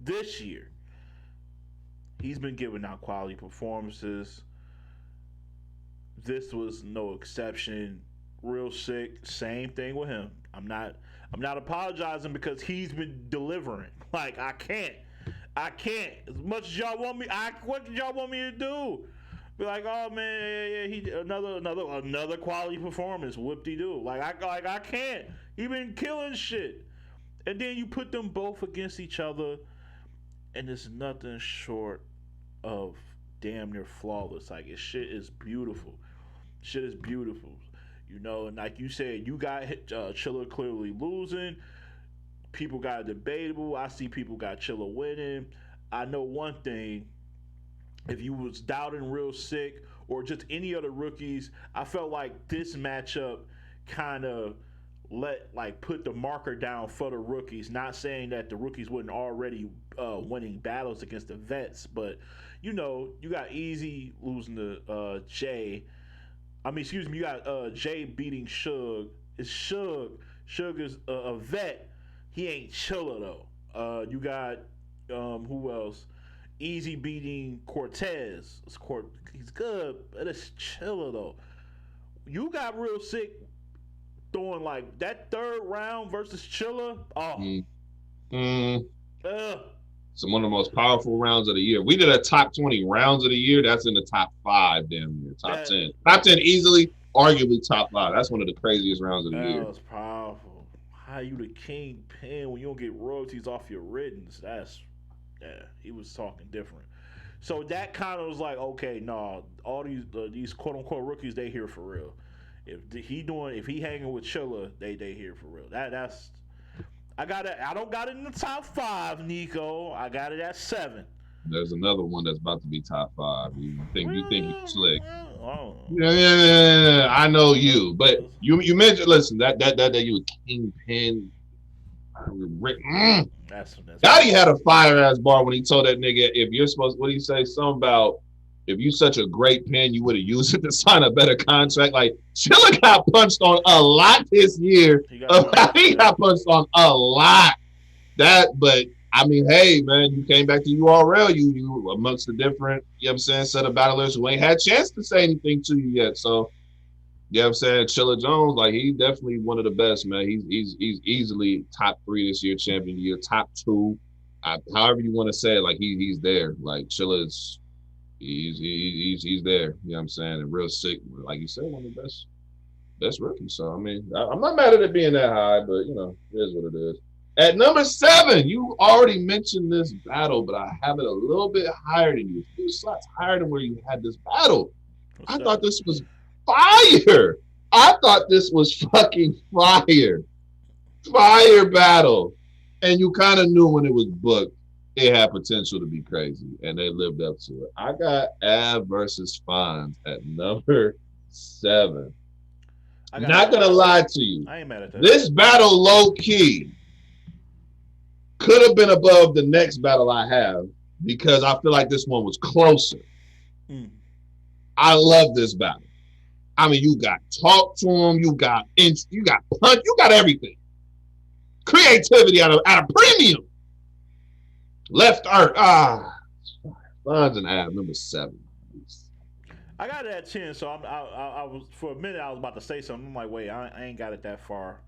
He's been giving out quality performances. This was no exception. Real Sick, same thing with him. I'm not apologizing because he's been delivering. Like, I can't. As much as y'all want me, what did y'all want me to do? Be like, oh man, he another quality performance, whoop-de-doo. Like I can't. He been killing shit. And then you put them both against each other, and it's nothing short of damn near flawless. Like, shit is beautiful. You know, and like you said, you got Chilla clearly losing. People got it debatable. I see people got Chilla winning. I know one thing. If you was doubting Real Sick or just any other rookies, I felt like this matchup kind of put the marker down for the rookies. Not saying that the rookies wouldn't already winning battles against the vets, but you know, you got EAZY losing to Jay. You got Jay beating Suge. It's Suge. Suge is a vet. He ain't Chilla though. You got who else? EAZY beating Cortez. He's good, but it's Chilla though. You got Real Sick throwing like that 3rd round versus Chilla. It's one of the most powerful rounds of the year. We did a top 20 rounds of the year. That's in the top 5, damn near top 10. Top 10 easily, arguably top 5. That's one of the craziest rounds of the year. That was powerful. How you the kingpin when you don't get royalties off your writtens? He was talking different. So that kind of was like, okay, no, all these quote unquote rookies, they here for real. If he hanging with Chilla, they here for real. That's I got it. I don't got it in the top 5, Nico. I got it at 7. There's another one that's about to be top 5. You think you slick? Yeah. I know you, but you mentioned. Listen, that you a kingpin. That's Gotti had a fire ass bar when he told that nigga, if you're supposed, what do you say? Something about if you such a great pen, you would have used it to sign a better contract. Like, Chilla got punched on a lot this year. He got punched on a lot. But I mean, hey, man, you came back to URL, you amongst the different, you know what I'm saying, set of battlers who ain't had a chance to say anything to you yet. So, you know what I'm saying, Chilla Jones, like, he's definitely one of the best, man. He's easily top 3 this year, champion of the year, top 2. However you want to say it, like, he's there. Like, Chilla's, he's there, you know what I'm saying, and real sick. Like you said, one of the best rookies. So, I mean, I'm not mad at it being that high, but, you know, it is what it is. At number 7, you already mentioned this battle, but I have it a little bit higher than you. A few slots higher than where you had this battle. I thought this was fire. I thought this was fucking fire. Fire battle. And you kind of knew when it was booked, it had potential to be crazy, and they lived up to it. I got Av versus FONZ at number 7. Not going to lie to you. I ain't mad at that. This battle, low-key, could have been above the next battle I have because I feel like this one was closer. I love this battle. I mean, you got talk to him, you got punch, you got everything. Creativity at a premium. Left art. FONZ and Av, number 7. I got it at 10, so I was, for a minute I was about to say something. I'm like, wait, I ain't got it that far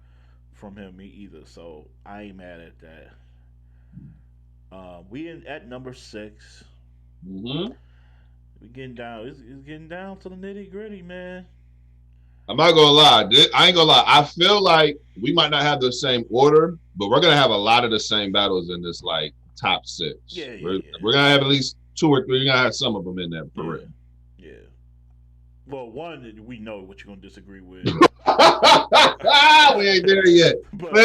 from him either, so I ain't mad at that. We at number 6. Mm-hmm. We getting down. It's getting down to the nitty gritty, man. I'm not gonna lie. I ain't gonna lie. I feel like we might not have the same order, but we're gonna have a lot of the same battles in this like top 6. We're gonna have at least 2 or 3. We're gonna have some of them in there for real. Yeah. Well, one, we know what you're gonna disagree with. We ain't there yet. We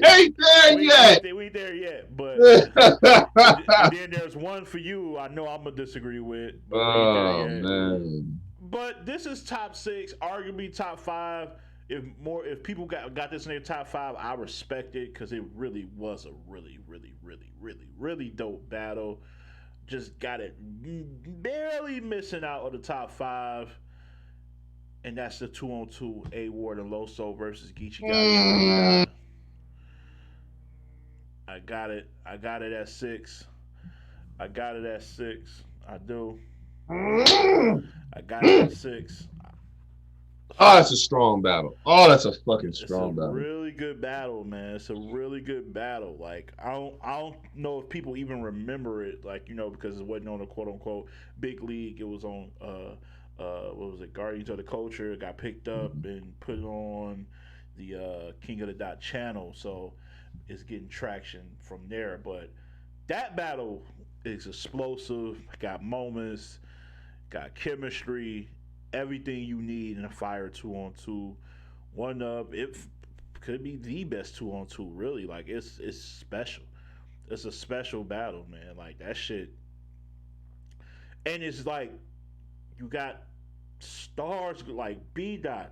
ain't there yet. But and then there's one for you. I know I'm gonna disagree with. Oh man. But this is top 6, arguably top 5. If people got this in their top 5, I respect it because it really was a really dope battle. Just got it barely missing out of the top 5. And that's the 2-on-2 A Ward and Loso versus Geechee Gotti. I got it at 6. I do. I got it at 6. Oh, that's a strong battle. Oh, that's a fucking strong battle. It's a really good battle, man. It's a really good battle. Like I don't know if people even remember it, like, you know, because it wasn't on a quote unquote big league. It was on what was it, Guardians of the Culture. It got picked up and put on the King of the Dot channel, so it's getting traction from there. But that battle is explosive, got moments, got chemistry, everything you need in a fire 2-on-2. One up, it could be the best 2-on-2, really. Like it's special. It's a special battle, man. Like that shit. And it's like you got stars like B Dot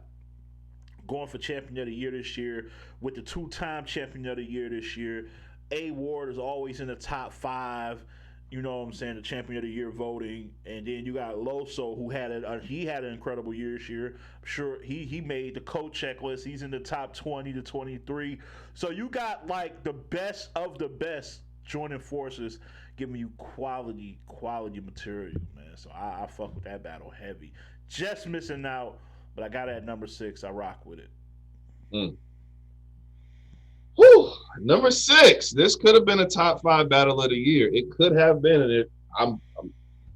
going for champion of the year this year with the 2-time champion of the year this year. A Ward is always in the top 5. You know what I'm saying? The champion of the year voting, and then you got Loso, who had he had an incredible year this year. I'm sure he made the coach checklist. He's in the top 20 to 23. So you got like the best of the best joining forces, giving you quality material, man. So I fuck with that battle heavy. Just missing out, but I got it at number 6. I rock with it. Whew, number 6. This could have been a top 5 battle of the year. It could have been, and I'm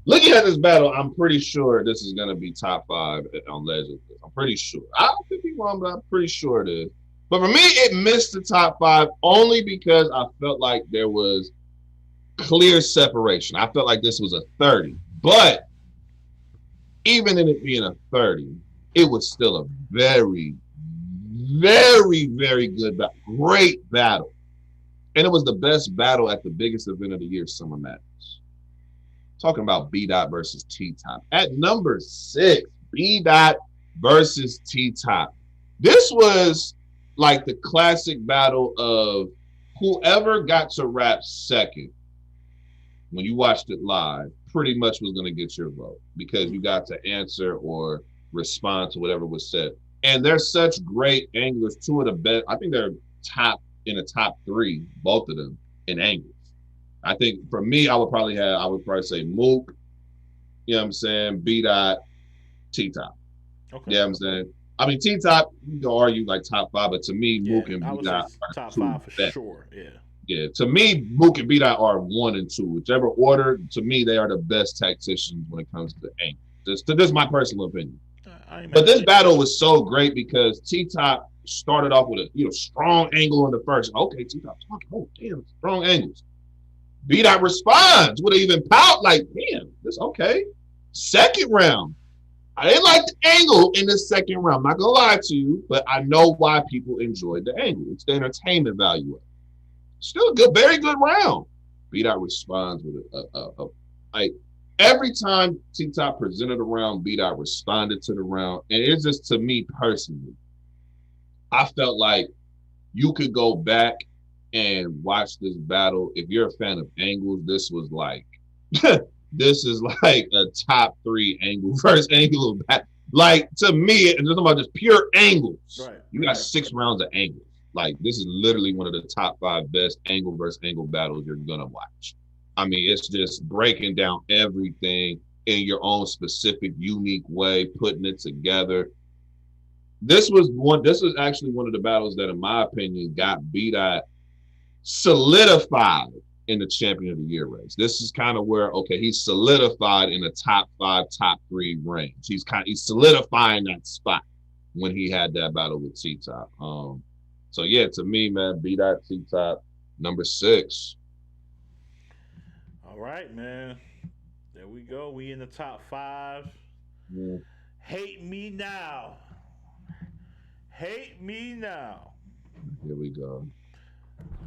looking at this battle. I'm pretty sure this is going to be top 5 on Legends. I'm pretty sure. I could be wrong, but I'm pretty sure it is. But for me, it missed the top 5 only because I felt like there was clear separation. I felt like this was a 30, but even in it being a 30, it was still a very, very good battle. Great battle. And it was the best battle at the biggest event of the year, Summer Madness. Talking about B Dot versus T Top. At number 6, B Dot versus T Top. This was like the classic battle of whoever got to rap second when you watched it live pretty much was going to get your vote because you got to answer or respond to whatever was said. And they're such great anglers. 2 of the best. I think they're top in the top 3, both of them in angles. I think for me, I would probably say Mook, you know what I'm saying, B Dot, T Top. Okay. You know what I'm saying? I mean, T Top, you can argue like top 5, but to me, Yeah, Mook and I B would say Dot are top 2 5 for best. sure. Yeah. Yeah, to me, Mook and B Dot are 1 and 2. Whichever order, to me, they are the best tacticians when it comes to angles. This is my personal opinion. But this battle was so great because T Top started off with a strong angle in the first. Okay, T Top talking. Oh damn, strong angles. B Dot responds with an even pout like, damn, this okay. Second round, I didn't like the angle in the second round. I'm not gonna lie to you, but I know why people enjoyed the angle. It's the entertainment value of it. Still a good, very good round. B Dot responds with a like every time T Top presented a round, B Dot responded to the round, and it's just to me personally, I felt like you could go back and watch this battle. If you're a fan of angles, this was like this is like a top 3 angle first angle of battle. Like to me, it's just about just pure angles. Right. You got 6 rounds of angles. Like this is literally one of the top 5 best angle versus angle battles you're gonna watch. I mean, it's just breaking down everything in your own specific, unique way, putting it together. This was actually one of the battles that, in my opinion, got B-Dot solidified in the Champion of the Year race. This is kind of where, okay, he's solidified in the top 5, top 3 range. He's solidifying that spot when he had that battle with T-Top. So yeah, to me, man, B-Dot, T-Top, number 6. All right, man. There we go. We in the top 5. Yeah. Hate me now. Hate me now. Here we go.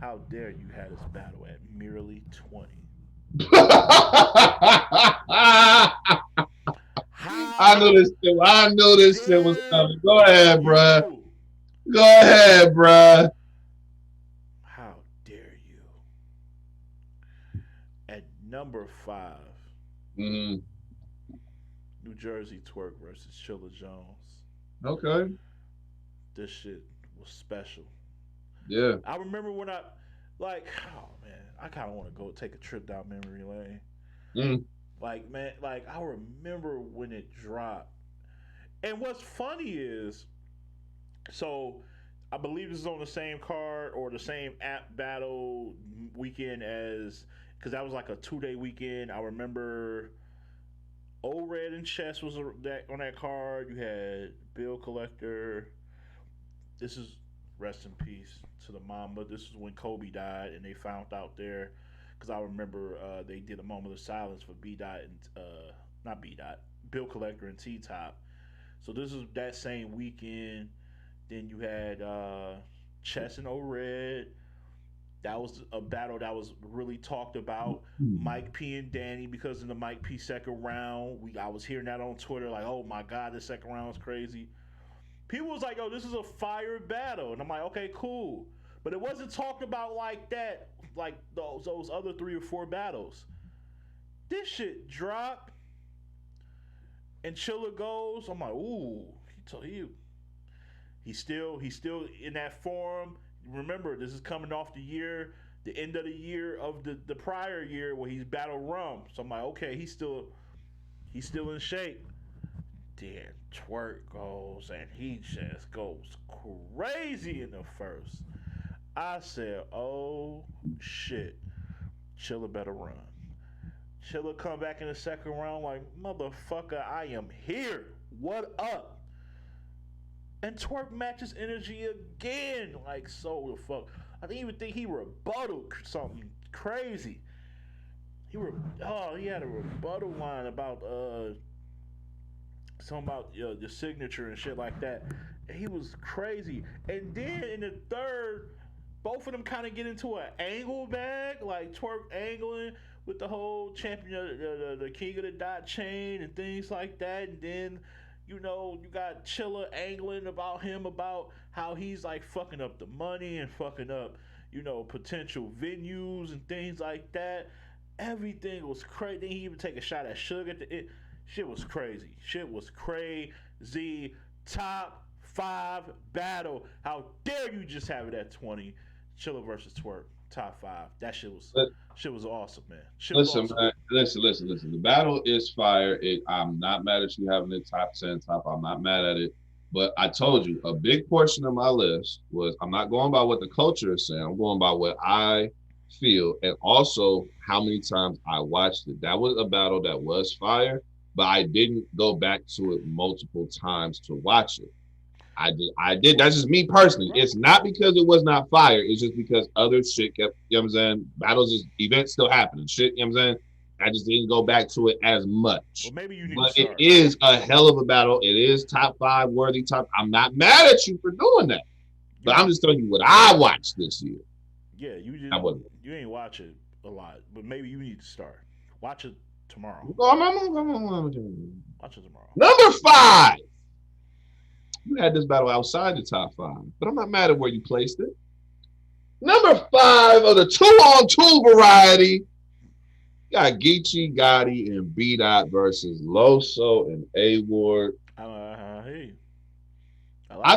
How dare you have this battle at merely 20? I knew this shit was coming. Go ahead, bruh. Go ahead, bruh. How dare you? At number 5, Mm-hmm. New Jersey Twerk versus Chilla Jones. Okay. This shit was special. Yeah. I remember when oh man, I kind of want to go take a trip down memory lane. Mm. Like, man, I remember when it dropped. And what's funny is, so I believe this is on the same card or the same app battle weekend as, because that was like a 2-day weekend. I remember O-Red and Chess was on that card. You had Bill Collector. This is rest in peace to the mama. This is when Kobe died, and they found out there, because I remember they did a moment of silence for B Dot and not B Dot, Bill Collector and T Top. So this is that same weekend. Then you had Chess and O-Red. That was a battle that was really talked about. Mike P and Danny, because in the Mike P second round, I was hearing that on Twitter, like, oh my God, the second round was crazy. People was like, oh, this is a fire battle. And I'm like, okay, cool. But it wasn't talked about like that, like those other 3 or 4 battles. This shit dropped, and Chilla goes. I'm like, ooh, he's still in that form. Remember, this is coming off the end of the year of the prior year where he's battle rum. So I'm like, okay, he's still in shape. Then Twerk goes and he just goes crazy in the first. I said, oh shit, Chilla better run. Chilla come back in the second round like, motherfucker, I am here. What up? And Twerk matches energy again. Like, so the fuck. I didn't even think he rebutted something crazy. He had a rebuttal line about something about your signature and shit like that. And he was crazy. And then in the third, both of them kind of get into an angle bag, like Twerk angling with the whole champion, the king of the dot chain and things like that. And then, you got Chilla angling about how he's like fucking up the money and fucking up, potential venues and things like that. Everything was crazy. Then he even take a shot at Suge at the end. Shit was crazy. Shit was crazy. Top 5 battle. How dare you just have it at 20? Chilla versus Twerk, top 5. That shit was awesome, man. Shit was Listen, awesome. man. Listen. The battle is fire. I'm not mad at you having it top 10, top. I'm not mad at it. But I told you, a big portion of my list was I'm not going by what the culture is saying. I'm going by what I feel and also how many times I watched it. That was a battle that was fire, but I didn't go back to it multiple times to watch it. I did. That's just me personally. It's not because it was not fire. It's just because other shit kept, you know what I'm saying? Battles, events still happening. Shit, you know what I'm saying? I just didn't go back to it as much. Well, maybe you need but to start. It is a hell of a battle. It is top 5 worthy top. I'm not mad at you for doing that. But I'm just telling you what I watched this year. Yeah, you ain't watch it a lot, but maybe you need to start. Watch it tomorrow. Watch it tomorrow. Number 5. You had this battle outside the top 5, but I'm not mad at where you placed it. Number 5 of the 2-on-2 variety, you got Geechee, Gotti, and B-Dot versus Loso and A-Ward. I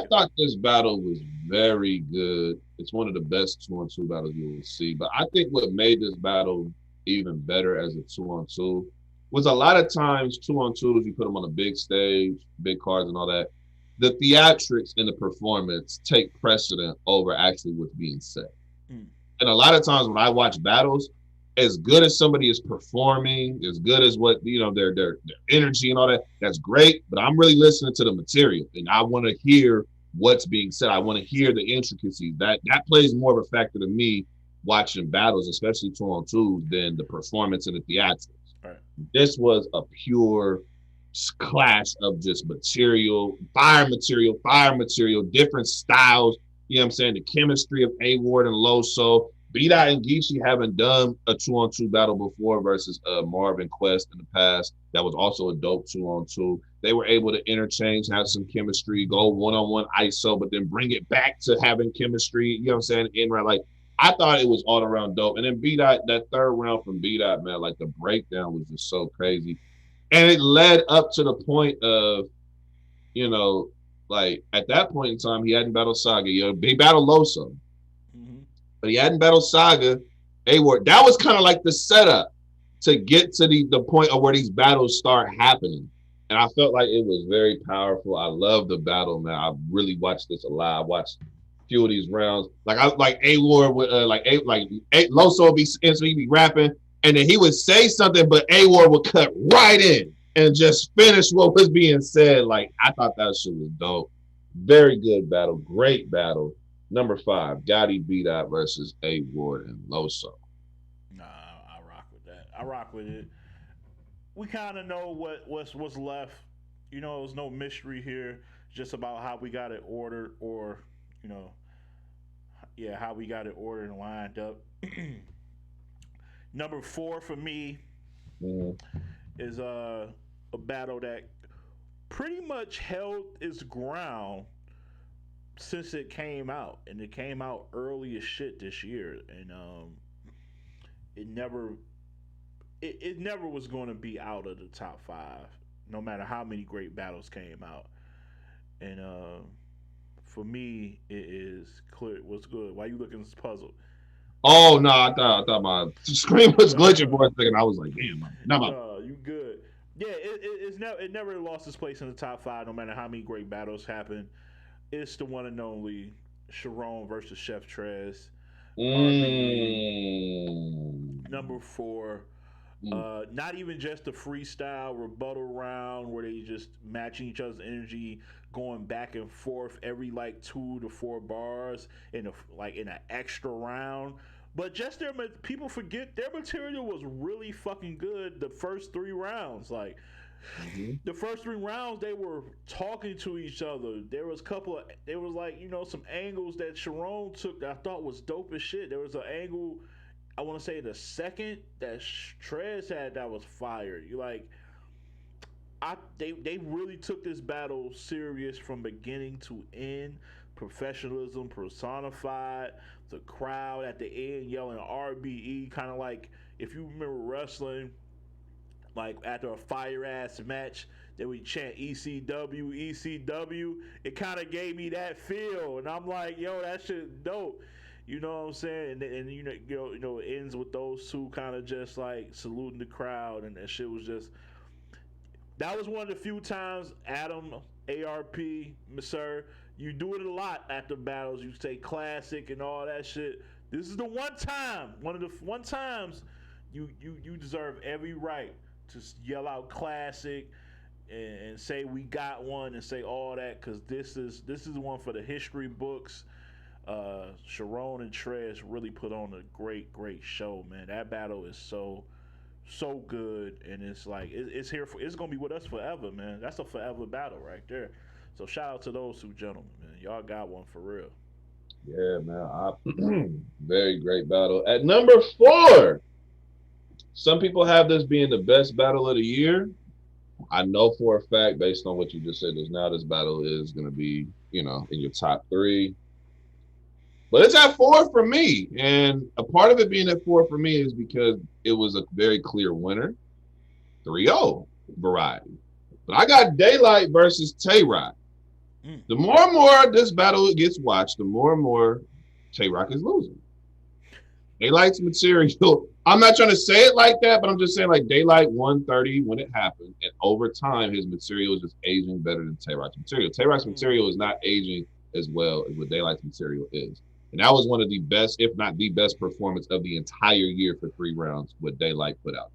thought this battle was very good. It's one of the best 2-on-2 battles you will see. But I think what made this battle even better as a 2-on-2 was a lot of times 2-on-2s, you put them on a big stage, big cards and all that. The theatrics in the performance take precedent over actually what's being said. And a lot of times when I watch battles, as good as somebody is performing, as good as what, you know, their energy and all that, that's great. But I'm really listening to the material and I want to hear what's being said. I want to hear the intricacies. That plays more of a factor to me watching battles, especially 2-on-2s, than the performance and the theatrics. Right. This was a pure clash of just fire material, different styles. You know what I'm saying? The chemistry of A-Ward and Loso. B-Dot and Geechee haven't done a 2-on-2 battle before versus Marvin Quest in the past. That was also a dope 2-on-2. They were able to interchange, have some chemistry, go one-on-one ISO, but then bring it back to having chemistry. You know what I'm saying? In right, like I thought it was all around dope. And then B-Dot, that third round from B-Dot, man, like the breakdown was just so crazy. And it led up to the point of, you know, like at that point in time, he hadn't battled Saga. You know, he battled Loso. But he hadn't battled Saga. A-Ward. That was kind of like the setup to get to the point of where these battles start happening. And I felt like it was very powerful. I love the battle, man. I really watched this a lot. I watched a few of these rounds. Like A-Ward would Loso would be instantly be rapping. And then he would say something, but A-Ward would cut right in and just finish what was being said. Like, I thought that shit was dope. Very good battle. Great battle. Number 5, Gotti, B-Dot versus A-Ward and Loso. Nah, I rock with that. I rock with it. We kind of know what's left. You know, there's no mystery here. Just about how we got it ordered or, you know, how we got it ordered and lined up. Number 4 for me is a battle that pretty much held its ground since it came out, and it came out early as shit this year, and it never was going to be out of the top 5, no matter how many great battles came out. And for me, it is clear. What's good? Why you looking puzzled? Oh no, I thought my screen was glitching for a second. I was like, damn, no, you good. Yeah, it never lost its place in the top 5, no matter how many great battles happen. It's the one and only Sharon versus Chef Trez. Number 4. Not even just a freestyle rebuttal round where they just matching each other's energy, going back and forth every like 2 to 4 bars in an extra round. But just people forget their material was really fucking good the first 3 rounds. Like the first 3 rounds, they were talking to each other. There was like, you know, some angles that Sharon took that I thought was dope as shit. There was an angle, I want to say the second that Trez had that was fire. You like, they really took this battle serious from beginning to end. Professionalism personified. The crowd at the end yelling RBE, kind of like if you remember wrestling, like after a fire ass match, they would chant ECW, ECW. It kind of gave me that feel, and I'm like, yo, that shit dope. You know what I'm saying? And it ends with those two kind of just like saluting the crowd, and that shit was just. That was one of the few times Adam, ARP, sir, you do it a lot after battles. You say classic and all that shit. This is the one time, one of the one times you deserve every right to yell out classic and say we got one and say all that, because this is one for the history books. Sharon and Trez really put on a great show, man. That battle is so good, and it's like it's here for, it's gonna be with us forever, man. That's a forever battle right there. So shout out to those two gentlemen, man. Y'all got one for real. Yeah, man. Very great battle. At number 4, some people have this being the best battle of the year. I know for a fact, based on what you just said, is now this battle is going to be, in your top 3. But it's at 4 for me. And a part of it being at 4 for me is because it was a very clear winner. 3-0 variety. But I got Daylight versus Tay-Rock. The more and more this battle gets watched, the more and more Tay-Rock is losing. Daylight's material, I'm not trying to say it like that, but I'm just saying like Daylight 130 when it happened, and over time his material is just aging better than Tay-Rock's material. Tay-Rock's material is not aging as well as what Daylight's material is. And that was one of the best, if not the best performance of the entire year for 3 rounds, what Daylight put out.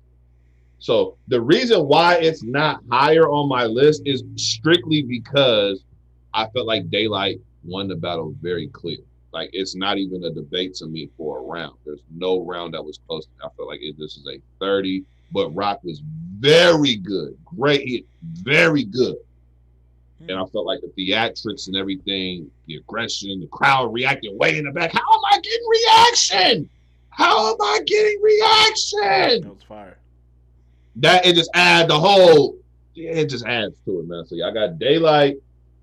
So the reason why it's not higher on my list is strictly because I felt like Daylight won the battle very clear. Like, it's not even a debate to me for a round. There's no round that was close. I feel like this is a 30, but Rock was very good. Great hit, very good. And I felt like the theatrics and everything, the aggression, the crowd reacting way in the back. How am I getting reaction? How am I getting reaction? That was fire. That it just adds the whole, it just adds to it, man. So I got Daylight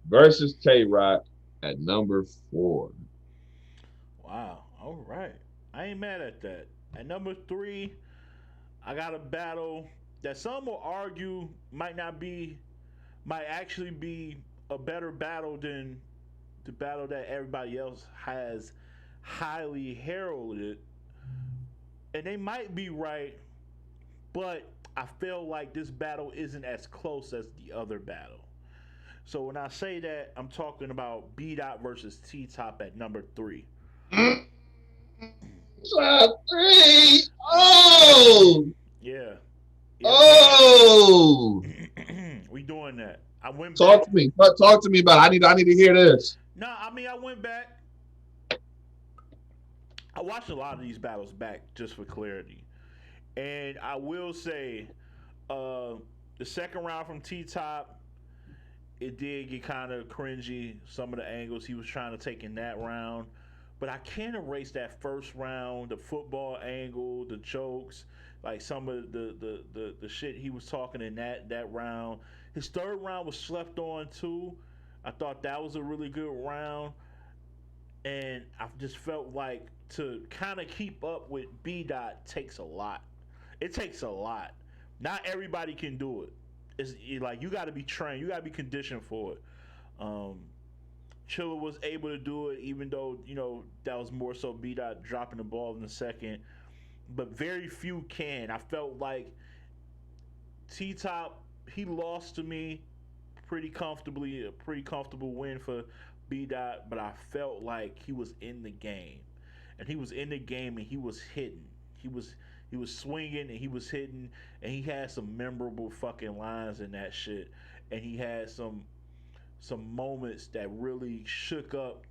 versus Tay-Rock at number 4. Wow. All right. I ain't mad at that. At number 3, I got a battle that some will argue might actually be a better battle than the battle that everybody else has highly heralded. And they might be right, but I feel like this battle isn't as close as the other battle. So when I say that, I'm talking about B Dot versus T Top at number 3. Top 3. Oh. Yeah. Oh. We doing that. I went Talk back. to me. Talk to me about it. I need to hear this. No, I mean I went back. I watched a lot of these battles back just for clarity. And I will say, the second round from T Top, it did get kind of cringy. Some of the angles he was trying to take in that round. But I can't erase that first round, the football angle, the jokes, like some of the shit he was talking in that round. His third round was slept on too. I thought that was a really good round. And I just felt like to kind of keep up with B Dot takes a lot. It takes a lot. Not everybody can do it. It's like you got to be trained. You got to be conditioned for it. CHILLA was able to do it, even though that was more so B Dot dropping the ball in the second. But very few can. I felt like T Top, he lost to me pretty comfortably. A pretty comfortable win for B Dot, but I felt like he was in the game, and he was in the game, and he was hitting. He was swinging, and he was hitting, and he had some memorable fucking lines in that shit, and he had some moments that really shook up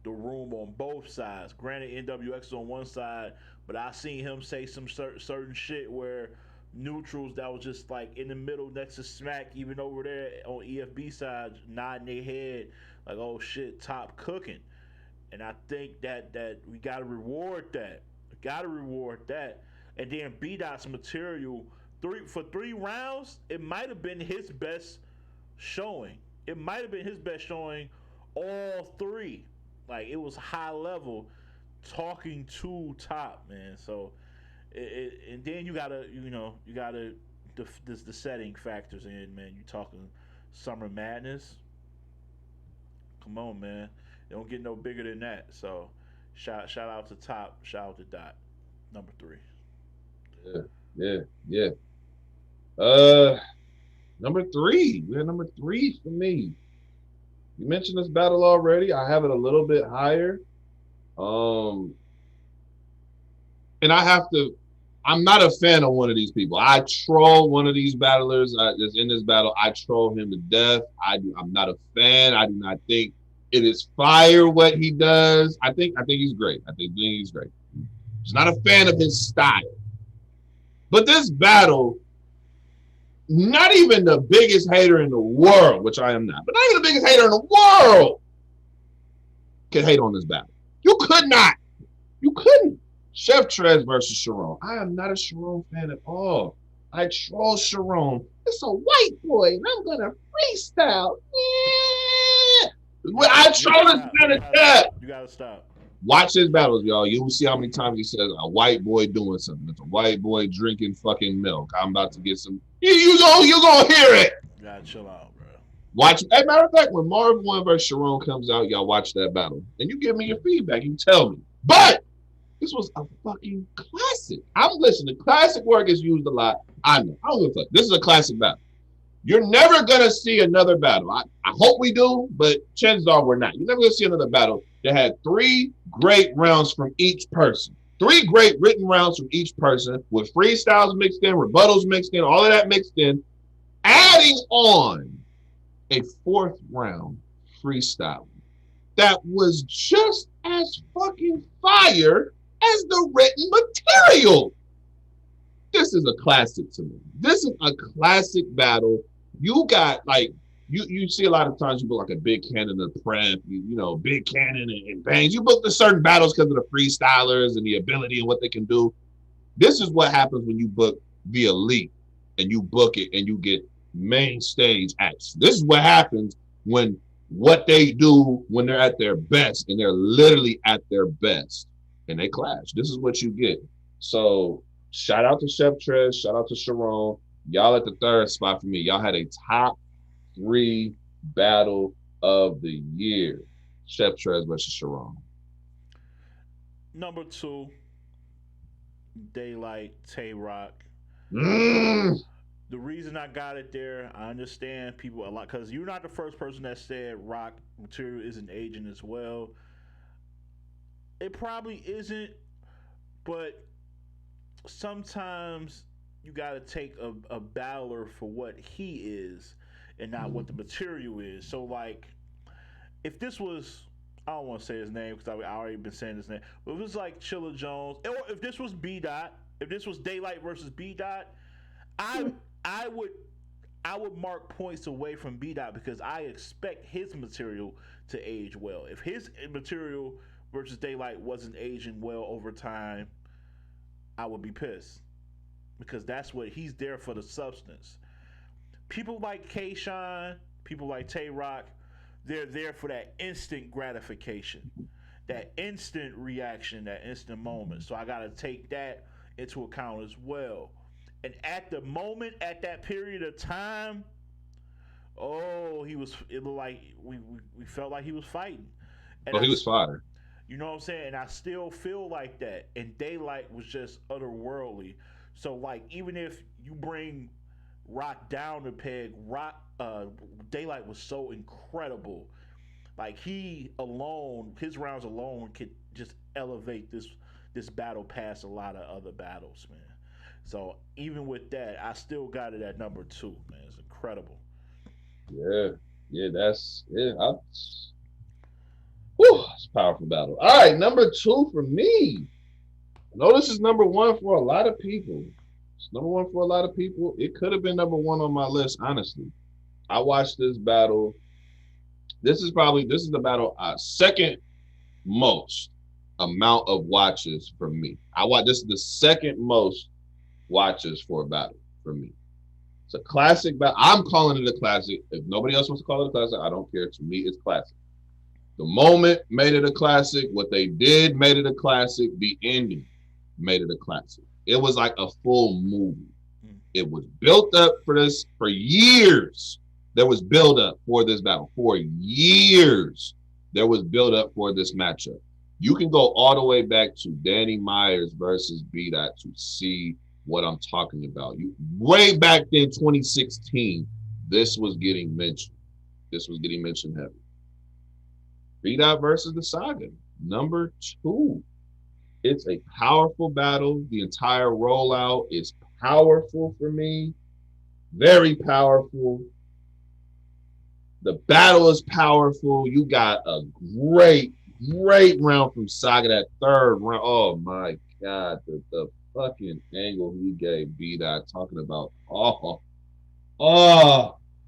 the room on both sides. Granted, NWX on one side, but I seen him say some certain shit where neutrals that was just like in the middle next to Smack, even over there on EFB side, nodding their head like, "Oh shit, Top cooking." And I think that we gotta reward that. Gotta reward that. And then B Dot's material, for 3 rounds, it might have been his best showing. It might have been his best showing all 3. Like, it was high level talking to Top, man. So and then you gotta the setting factors in, man. You talking Summer Madness. Come on, man. It don't get no bigger than that. So Shout out to Top. Shout out to Dot. Number 3. Yeah. Number 3. We're number 3 for me. You mentioned this battle already. I have it a little bit higher. And I'm not a fan of one of these people. I troll one of these battlers that's in this battle. I troll him to death. I'm not a fan. I do not think it is fire what he does. I think he's great. I think he's great. Just not a fan of his style. But this battle, not even the biggest hater in the world, which I am not, but not even the biggest hater in the world can hate on this battle. You could not. You couldn't. Chef Trez versus Sharon. I am not a Sharon fan at all. I troll Sharon. It's a white boy, and I'm going to freestyle. Yeah. I troll this man to death. You got to stop. Watch his battles, y'all. You will see how many times he says a white boy doing something. It's a white boy drinking fucking milk. I'm about to get some. You gonna hear it. You got to chill out, bro. Watch. As a matter of fact, when Marv 1 versus Sharon comes out, y'all watch that battle. And you give me your feedback. You tell me. But this was a fucking classic. I'm listening. Classic word is used a lot. I know. I don't give a fuck. This is a classic battle. You're never going to see another battle. I hope we do, but chances are we're not. You're never going to see another battle that had 3 great rounds from each person. 3 great written rounds from each person with freestyles mixed in, rebuttals mixed in, all of that mixed in, adding on a 4th round freestyle that was just as fucking fire as the written material. This is a classic to me. This is a classic battle. You got like, you see a lot of times you book like a big cannon of prep, you know, big cannon and bangs. You book the certain battles because of the freestylers and the ability and what they can do. This is what happens when you book the elite and you book it and you get main stage acts. This is what happens when what they do when they're at their best, and they're literally at their best, and they clash. This is what you get. So shout out to Chef Trez, shout out to Sharon. Y'all at the 3rd spot for me. Y'all had a top 3 battle of the year. Chef Trez versus Sharon. Number 2, Daylight, Tay-Rock. The reason I got it there, I understand people a lot, because you're not the first person that said rock material isn't aging as well. It probably isn't, but sometimes you got to take a battler for what he is and not what the material is. So, like, if this was, I don't want to say his name because I already been saying his name, but if it was like Chilla Jones, or if this was B Dot, if this was Daylight versus B Dot, I would mark points away from B Dot because I expect his material to age well. If his material versus Daylight wasn't aging well over time, I would be pissed because that's what he's there for, the substance. People like K-Shine, people like Tay-Rock, they're there for that instant gratification, that instant reaction, that instant moment. So I got to take that into account as well. And at the moment, at that period of time, it looked like we felt like he was fighting. And he was fire. You know what I'm saying? And I still feel like that. And Daylight was just otherworldly. So, like, even if you bring Rock down the peg, Daylight was so incredible. Like, his rounds alone could just elevate this battle past a lot of other battles, man. So even with that, I still got it at number 2, man. It's incredible. Yeah, that's it. It's a powerful battle. All right, number 2 for me. I know this is number 1 for a lot of people. It's number 1 for a lot of people. It could have been number 1 on my list, honestly. I watched this battle. This is the battle second most amount of watches for me. This is the second most watches for a battle for me. It's a classic battle. I'm calling it a classic. If nobody else wants to call it a classic, I don't care. To me, it's classic. The moment made it a classic. What they did made it a classic. The ending made it a classic. It was like a full movie. It was built up for this for years. There was build up for this battle for years. There was build up for this matchup. You can go all the way back to Danny Myers versus B-Dot to see what I'm talking about. Way back then, 2016, this was getting mentioned. This was getting mentioned heavy. B-Dot versus the Saga, number 2. It's a powerful battle. The entire rollout is powerful for me. Very powerful. The battle is powerful. You got a great round from Saga. That third round. Oh my God. The fucking angle he gave B-Dot talking about.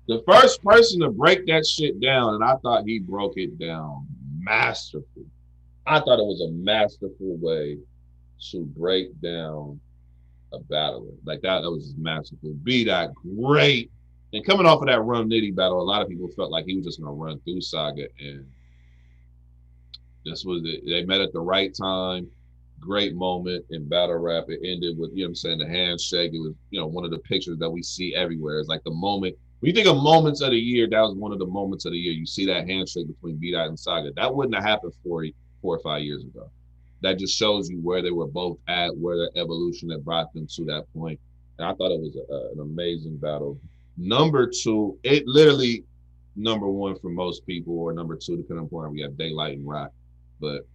The first person to break that shit down, and I thought he broke it down masterfully. I thought it was a masterful way to break down a battler. Like that was masterful. B-Dot, great. And coming off of that Run Nitty battle, a lot of people felt like he was just going to run through Saga. And this was it. They met at the right time. Great moment in battle rap. It ended with, you know what I'm saying, the handshake. It was, you know, one of the pictures that we see everywhere. It's like the moment. When you think of moments of the year, that was one of the moments of the year. You see that handshake between B-Dot and Saga. That wouldn't have happened 4 or 5 years ago. That just shows you where they were both at, where their evolution had brought them to that point. And I thought it was an amazing battle. Number 2, it literally number 1 for most people, or number 2, depending on where we have Daylight and Rock. But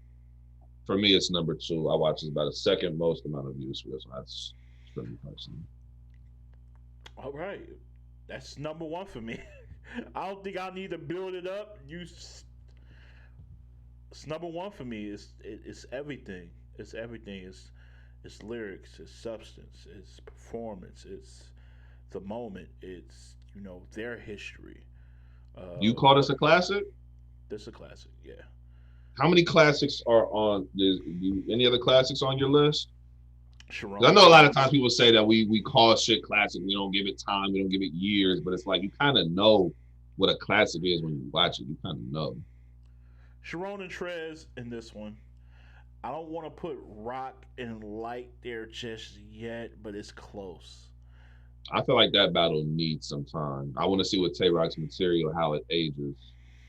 for me, it's number 2. I watch this about the second most amount of views for this. That's for me personally. All right. That's number 1 for me. I don't think I need to build it up. It's number 1 for me. It's everything. It's everything. It's lyrics. It's substance. It's performance. It's the moment. It's, you know, their history. You call this a classic? This is a classic. Yeah. How many classics are on? Any other classics on your list? Sharon. I know a lot of times people say that we call shit classic. We don't give it time. We don't give it years. But it's like you kind of know what a classic is when you watch it. You kind of know. Sharon and Trez in this one. I don't want to put Rock and Light there just yet, but it's close. I feel like that battle needs some time. I want to see what Tay-Rock's material, how it ages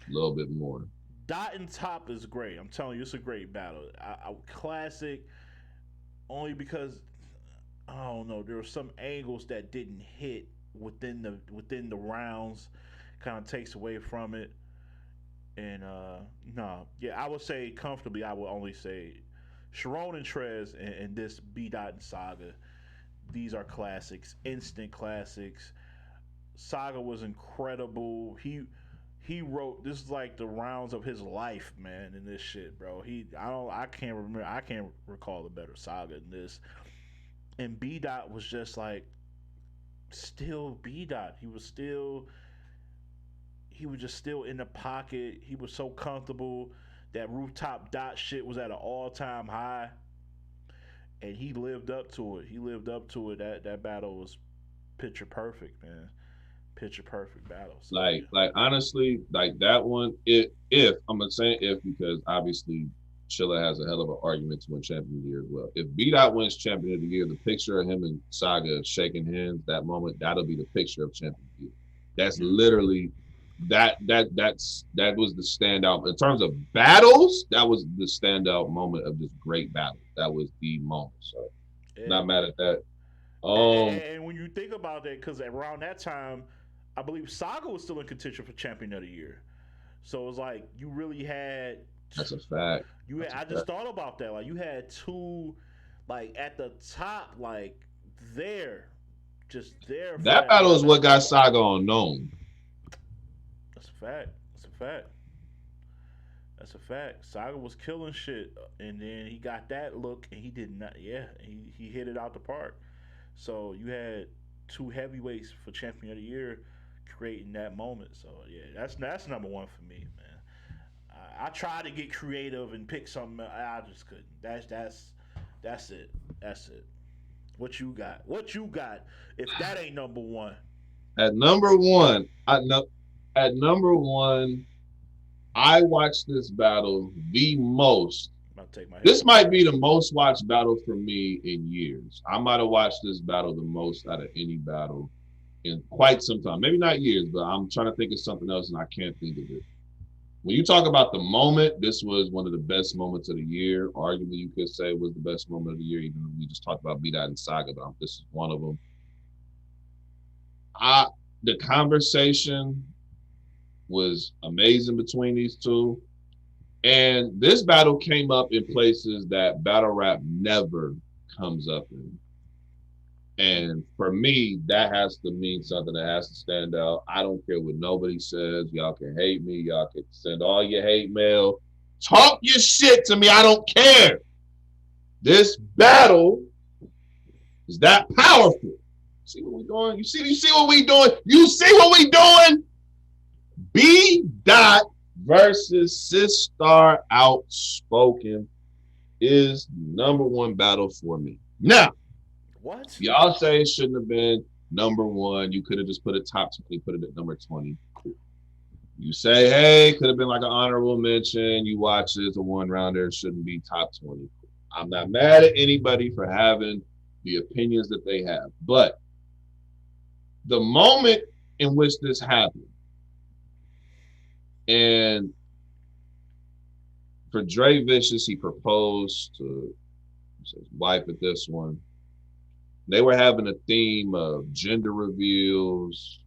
a little bit more. Dot and Top is great. I'm telling you, it's a great battle. Classic, only because I don't know. There were some angles that didn't hit within the rounds. Kind of takes away from it. And I would say comfortably. I would only say Sharon and Trez and this B-Dot and Saga. These are classics, instant classics. Saga was incredible. He wrote, this is like the rounds of his life, man, in this shit, bro. I can't recall a better Saga than this. And B-Dot was just like still B-Dot. He was just still in the pocket. He was so comfortable. That rooftop dot shit was at an all-time high. And he lived up to it. That battle was picture perfect, man. Picture perfect battle. So, like honestly, like that one, if I'm gonna say if because obviously Chilla has a hell of an argument to win champion of the year as well. If B-Dot wins champion of the year, the picture of him and Saga shaking hands, that moment, that'll be the picture of champion of the year. That's literally that was the standout in terms of battles. That was the standout moment of this great battle. That was the moment. So not mad at that. And when you think about that, because around that time, I believe Saga was still in contention for champion of the year. So it was like you really had. That's a fact. I just thought about that. Like you had 2, like at the top, like there, just there. That battle is what got Saga unknown. That's a fact. That's a fact. Saga was killing shit, and then he got that look, and he did not. Yeah, he hit it out the park. So you had 2 heavyweights for champion of the year creating that moment. So yeah, that's number 1 for me, man. I tried to get creative and pick something. I just couldn't. That's it. What you got? If that ain't number 1. At number 1, I watched this battle the most. This might be the most watched battle for me in years. I might have watched this battle the most out of any battle in quite some time. Maybe not years, but I'm trying to think of something else and I can't think of it. when you talk about the moment, this was one of the best moments of the year. Arguably, you could say it was the best moment of the year, even though we just talked about B-Dot and Saga, but this is one of them. The conversation was amazing between these two. And this battle came up in places that battle rap never comes up in. And for me, that has to mean something that has to stand out. I don't care what nobody says. Y'all can hate me. Y'all can send all your hate mail. Talk your shit to me. I don't care. This battle is that powerful. See what we doing? You see what we doing? You see what we doing? B-Dot versus Sistar Outspoken is #1 battle for me. Now, what? Y'all say it shouldn't have been #1. You could have just put it top 20, put it at number 20. Cool. You say, hey, could have been like an honorable mention. You watch it, it's a one-rounder, it shouldn't be top 20. I'm not mad at anybody for having the opinions that they have. But the moment in which this happened, and for Dre Vicious, he proposed to his wife at this one. They were having a theme of gender reveals,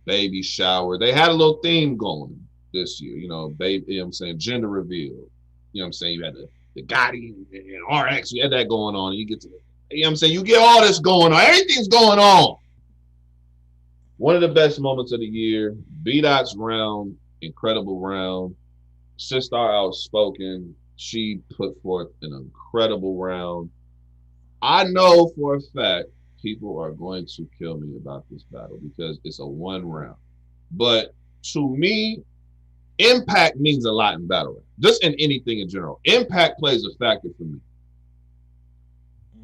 baby shower. They had a little theme going this year, you know, baby, you know what I'm saying, gender reveal. You know what I'm saying? You had the Gotti and RX, you had that going on. And you get to, you know what I'm saying? You get all this going on. Everything's going on. One of the best moments of the year, B-Dot's round, incredible round. Sistar Outspoken, she put forth an incredible round. I know for a fact people are going to kill me about this battle because it's a one round. But to me, impact means a lot in battle rap, just in anything in general. Impact plays a factor for me.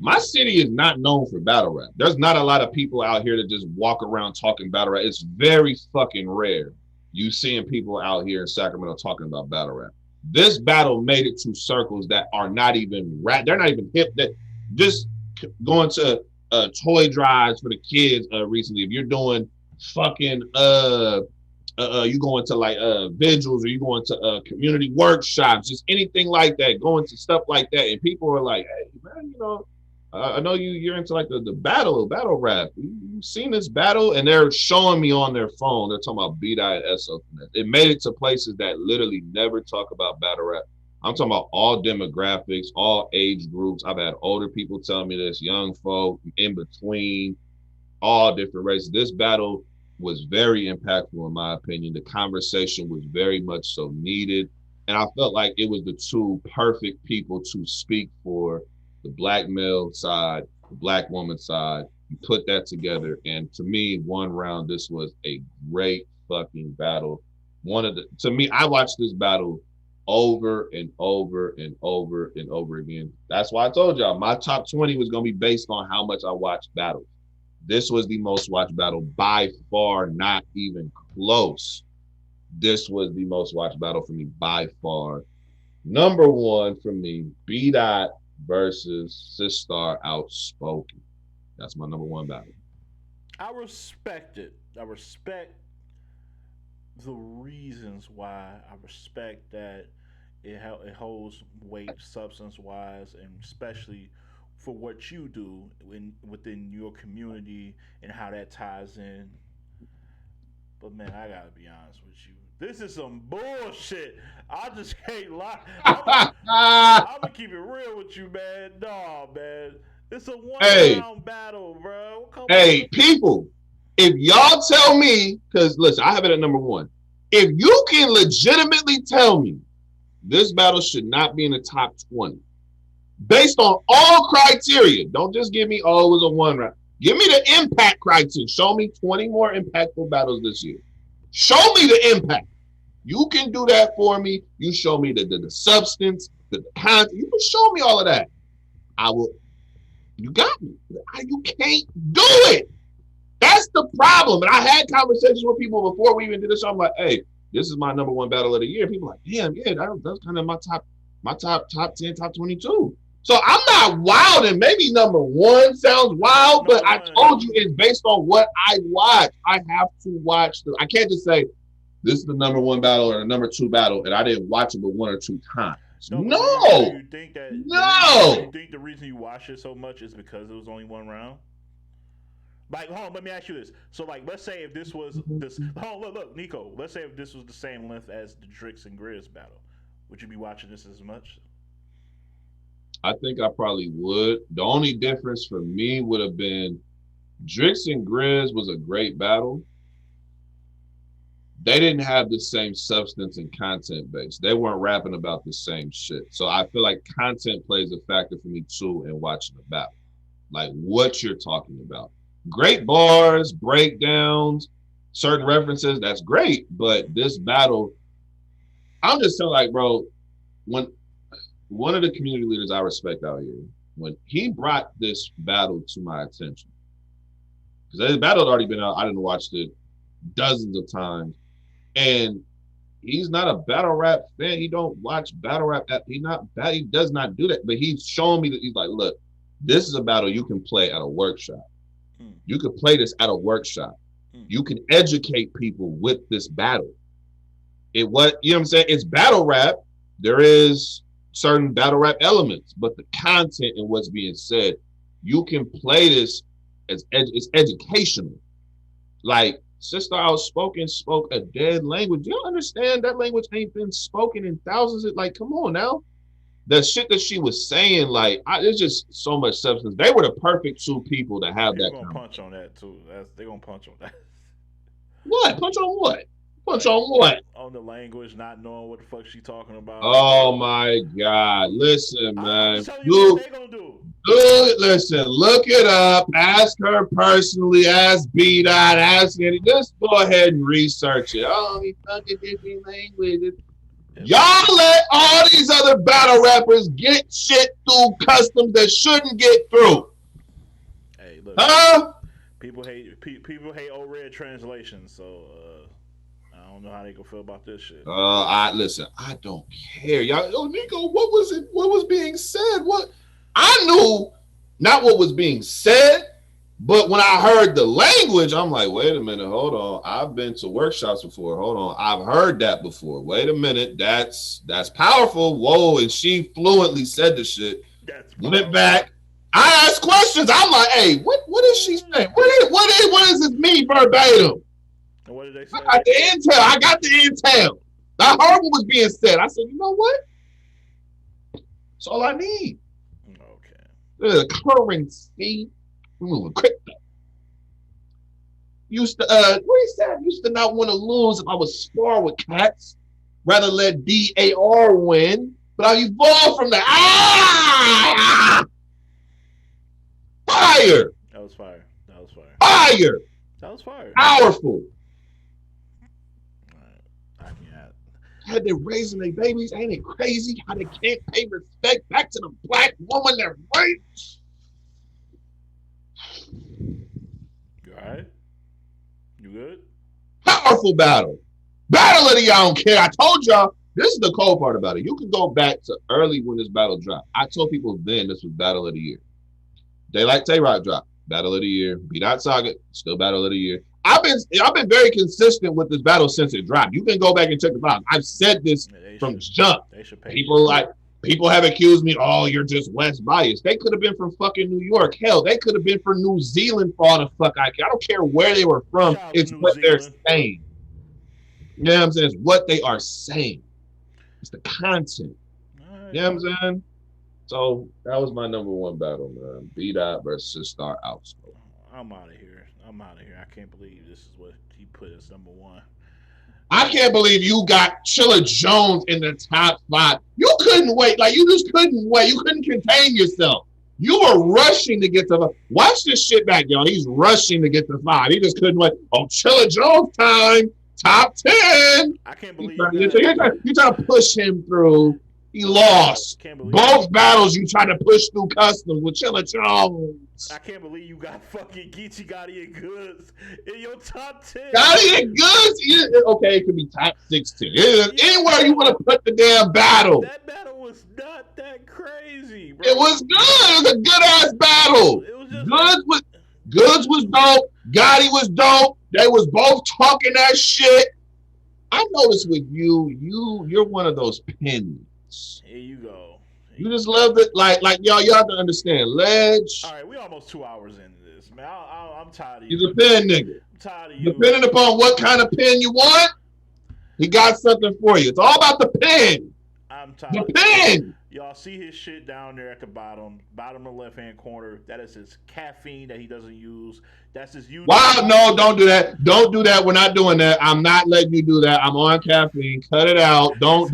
My city is not known for battle rap. There's not a lot of people out here that just walk around talking battle rap. It's very fucking rare you seeing people out here in Sacramento talking about battle rap. This battle made it to circles that are not even rap. They're not even hip. That just going to toy drives for the kids recently. If you're doing fucking you going to like vigils, or you going to community workshops, just anything like that, going to stuff like that, and people are like, hey man, you know, I know you're into like the battle rap. You've seen this battle, and they're showing me on their phone. They're talking about B-Dot and SO. It made it to places that literally never talk about battle rap. I'm talking about all demographics, all age groups. I've had older people tell me this, young folk, in between, all different races. This battle was very impactful in my opinion. The conversation was very much so needed. And I felt like it was the two perfect people to speak for the black male side, the black woman side. You put that together, and to me, one round, this was a great fucking battle. To me, I watched this battle over and over and over and over again. That's why I told y'all my top 20 was going to be based on how much I watched battles. This was the most watched battle by far, not even close. This was the most watched battle for me by far. #1 for me, B-Dot versus Sistar Outspoken. That's my #1 battle. I respect it. I respect the reasons why. I respect that it holds weight substance wise, and especially for what you do within your community and how that ties in. But man, I gotta be honest with you. This is some bullshit. I just can't lie. I'm gonna keep it real with you, man. Nah, man. It's a one-round battle, bro. Come on. People, if y'all tell me, because listen, I have it at #1. If you can legitimately tell me this battle should not be in the top 20, based on all criteria, don't just give me, it was a one round. Give me the impact criteria. Show me 20 more impactful battles this year. Show me the impact. You can do that for me. You show me the substance, the content. You can show me all of that. I will. You got me. You can't do it. That's the problem. And I had conversations with people before we even did this show. I'm like, hey, this is my #1 battle of the year. People are like, damn, yeah, that's kind of my top 10, top 22. So I'm not wild, and maybe #1 sounds wild, but I told you it's based on what I watch. I have to watch. I can't just say, this is the number 1 battle or the number 2 battle, and I didn't watch it but 1 or 2 times. No. You think that? No. You think the reason you watch it so much is because it was only 1 round? Like, hold on, let me ask you this. So, like, let's say if this was this. Hold on, look, Nico. Let's say if this was the same length as the DRYX and GRIZ battle, would you be watching this as much? I think I probably would. The only difference for me would have been DRYX and GRIZ was a great battle. They didn't have the same substance and content base. They weren't rapping about the same shit. So I feel like content plays a factor for me too in watching the battle. Like what you're talking about. Great bars, breakdowns, certain references, that's great. But this battle, I'm just saying, like, bro, when one of the community leaders I respect out here, when he brought this battle to my attention, because the battle had already been out, I didn't watch it dozens of times. And he's not a battle rap fan. He don't watch battle rap. He does not do that. But he's showing me that he's like, look, this is a battle you can play at a workshop. You can play this at a workshop. You can educate people with this battle. You know what I'm saying? It's battle rap. There is certain battle rap elements, but the content and what's being said, you can play this as it's educational. Like, Sister Outspoken spoke a dead language. You don't understand that language ain't been spoken in thousands of, like, come on now. The shit that she was saying, like, there's just so much substance. They were the perfect 2 people to have that. They're gonna punch on that too. They're gonna punch on that. What? Punch on what? Punch on what? On the language, not knowing what the fuck she talking about. Oh my God. Listen, man. I'm telling you what they gonna do. Listen, look it up. Ask her personally. Ask B-Dot. Ask Eddie. Just go ahead and research it. Oh, he fucking different languages. Y'all let all these other battle rappers get shit through customs that shouldn't get through. Hey, look. Huh? People hate old red translations, so I don't know how they gonna feel about this shit. Listen, I don't care. Y'all, Nico, what was it? What was being said? What? I knew not what was being said, but when I heard the language, I'm like, wait a minute, hold on. I've been to workshops before. Hold on. I've heard that before. Wait a minute. That's powerful. Whoa. And she fluently said the shit. Went back. I asked questions. I'm like, hey, what is she saying? What does this mean verbatim? And what did they say? I got the intel. I heard what was being said. I said, you know what? That's all I need. Okay. The currency. We're moving quick though. Used to not want to lose if I was spar with cats. Rather let DAR win. But I evolved from the fire. That was fire. Fire. That was fire. Powerful. Yeah. How they're raising their babies. Ain't it crazy how they can't pay respect back to the black woman that raped? You alright? You good? Powerful battle. Battle of the year, I don't care. I told y'all, this is the cold part about it. You can go back to early when this battle dropped. I told people then this was battle of the year. Daylight Tay-Rock dropped. Battle of the year. Beat-Out Saga, still battle of the year. I've been very consistent with this battle since it dropped. You can go back and check the files. I've said this from jump. People have accused me, oh, you're just West biased. They could have been from fucking New York. Hell, they could have been from New Zealand for all the fuck I care. I don't care where they were from. It's what they're saying. You know what I'm saying? It's what they are saying. It's the content. Right. You know what I'm saying? So that was my number 1 battle, man. B-Dot versus Star Outspoken. I'm out of here. I can't believe this is what he put as number 1. I can't believe you got Chilla Jones in the top 5. You couldn't wait. Like, you just couldn't wait. You couldn't contain yourself. You were rushing to get to 5. Watch this shit back, y'all. He's rushing to get to 5. He just couldn't wait. Oh, Chilla Jones time. Top 10. I can't believe you're trying to push him through. He lost. Both battles you tried to push through customs with Chilla Jones. I can't believe you got fucking Geechee Gotti and Goods in your top 10. Gotti and Goods? Okay, it could be top 16. Anywhere you want to put the damn battle. That battle was not that crazy, bro. It was good. It was a good-ass battle. Goods was dope. Gotti was dope. They was both talking that shit. I noticed with you're one of those opinions. Here you go. You just love it, like y'all have to understand. Ledge. All right, we almost 2 hours into this, man. I'm tired of He's you. a pen nigga. I'm tired of you. Depending upon what kind of pen you want, he got something for you. It's all about the pen. I'm tired. The pen. Y'all see his shit down there at the bottom of the left-hand corner. That is his caffeine that he doesn't use. That's his YouTube. Wow, no, don't do that. Don't do that. We're not doing that. I'm not letting you do that. I'm on caffeine. Cut it out. Don't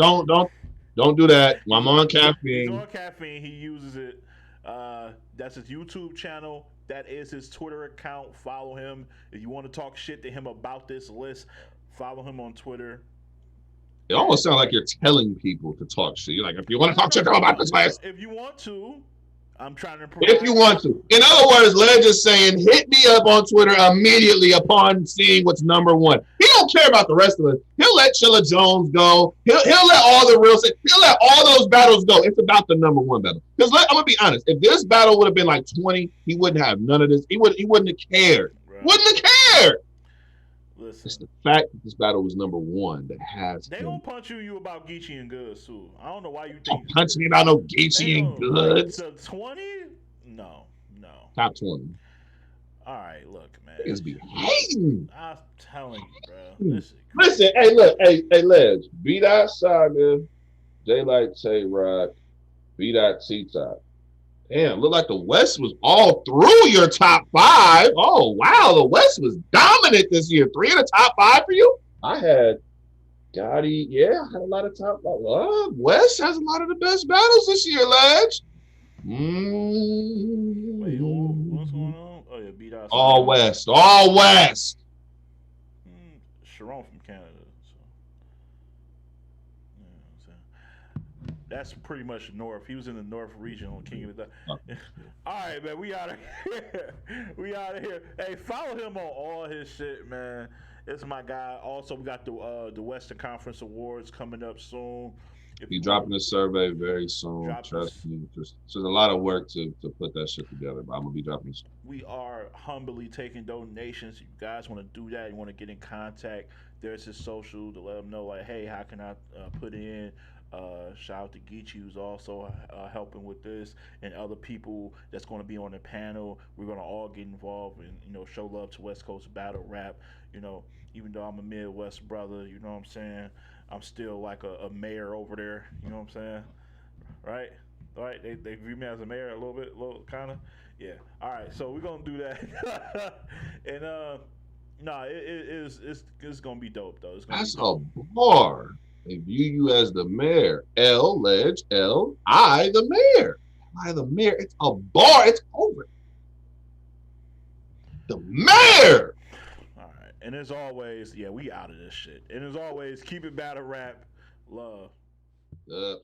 do that. I'm on caffeine. He's on caffeine. He uses it. That's his YouTube channel. That is his Twitter account. Follow him. If you want to talk shit to him about this list, follow him on Twitter. It almost sounds like you're telling people to talk shit. You're like, if you want to talk shit about this list. If you want to, I'm trying to If you want to. In other words, Ledge is saying, hit me up on Twitter immediately upon seeing what's number one. He don't care about the rest of us. He'll let Chilla Jones go. He'll let all the real, he'll let all those battles go. It's about the number one battle. Because I'm gonna be honest, if this battle would have been like 20, he wouldn't have none of this. He wouldn't have cared. Right. Wouldn't have cared. Listen, it's the fact that this battle was number one that has. They gonna punch you about Geechee and Goods too. I don't know why you think. Don't punch me about no Geechee and Goods. To 20? No. Top 20. All right, look, man. Niggas be hating. I'm telling you, bro. Listen, hey, look, hey, Ledge. B-Dot Saga, Daylight Tay-Rock, B-Dot T-Top. Damn, look like the West was all through your top five. Oh, wow, the West was dominant this year. 3 in the top 5 for you? I had Gotti. Yeah, I had a lot of top 5. Well, West has a lot of the best battles this year, Ledge. Wait, what's going on? Oh, yeah, B-Dot. All West. All West. Sharon from Canada. That's pretty much north. He was in the north region on King of the. All right, man. We out of here. We out of here. Hey, follow him on all his shit, man. It's my guy. Also, we got the Western Conference Awards coming up soon. He's dropping a survey very soon. Trust me. There's a lot of work to put that shit together, but I'm gonna be dropping this. We are humbly taking donations. If you guys want to do that, you want to get in contact, there's his social to let him know, like, hey, how can I put in? Shout out to Geechee, who's also helping with this, and other people that's going to be on the panel. We're going to all get involved and show love to West Coast battle rap. Even though I'm a Midwest brother, you know what I'm saying, I'm still like a mayor over there. You know what I'm saying, right? They view me as a mayor a little kind of. Yeah. All right. So we're gonna do that, and it's gonna be dope though. That's a bar. They view you as the mayor. L, Ledge, L, I, the mayor. I, the mayor. It's a bar. It's over. The mayor. All right. And as always, yeah, we out of this shit. And as always, keep it battle rap. Love. Yes.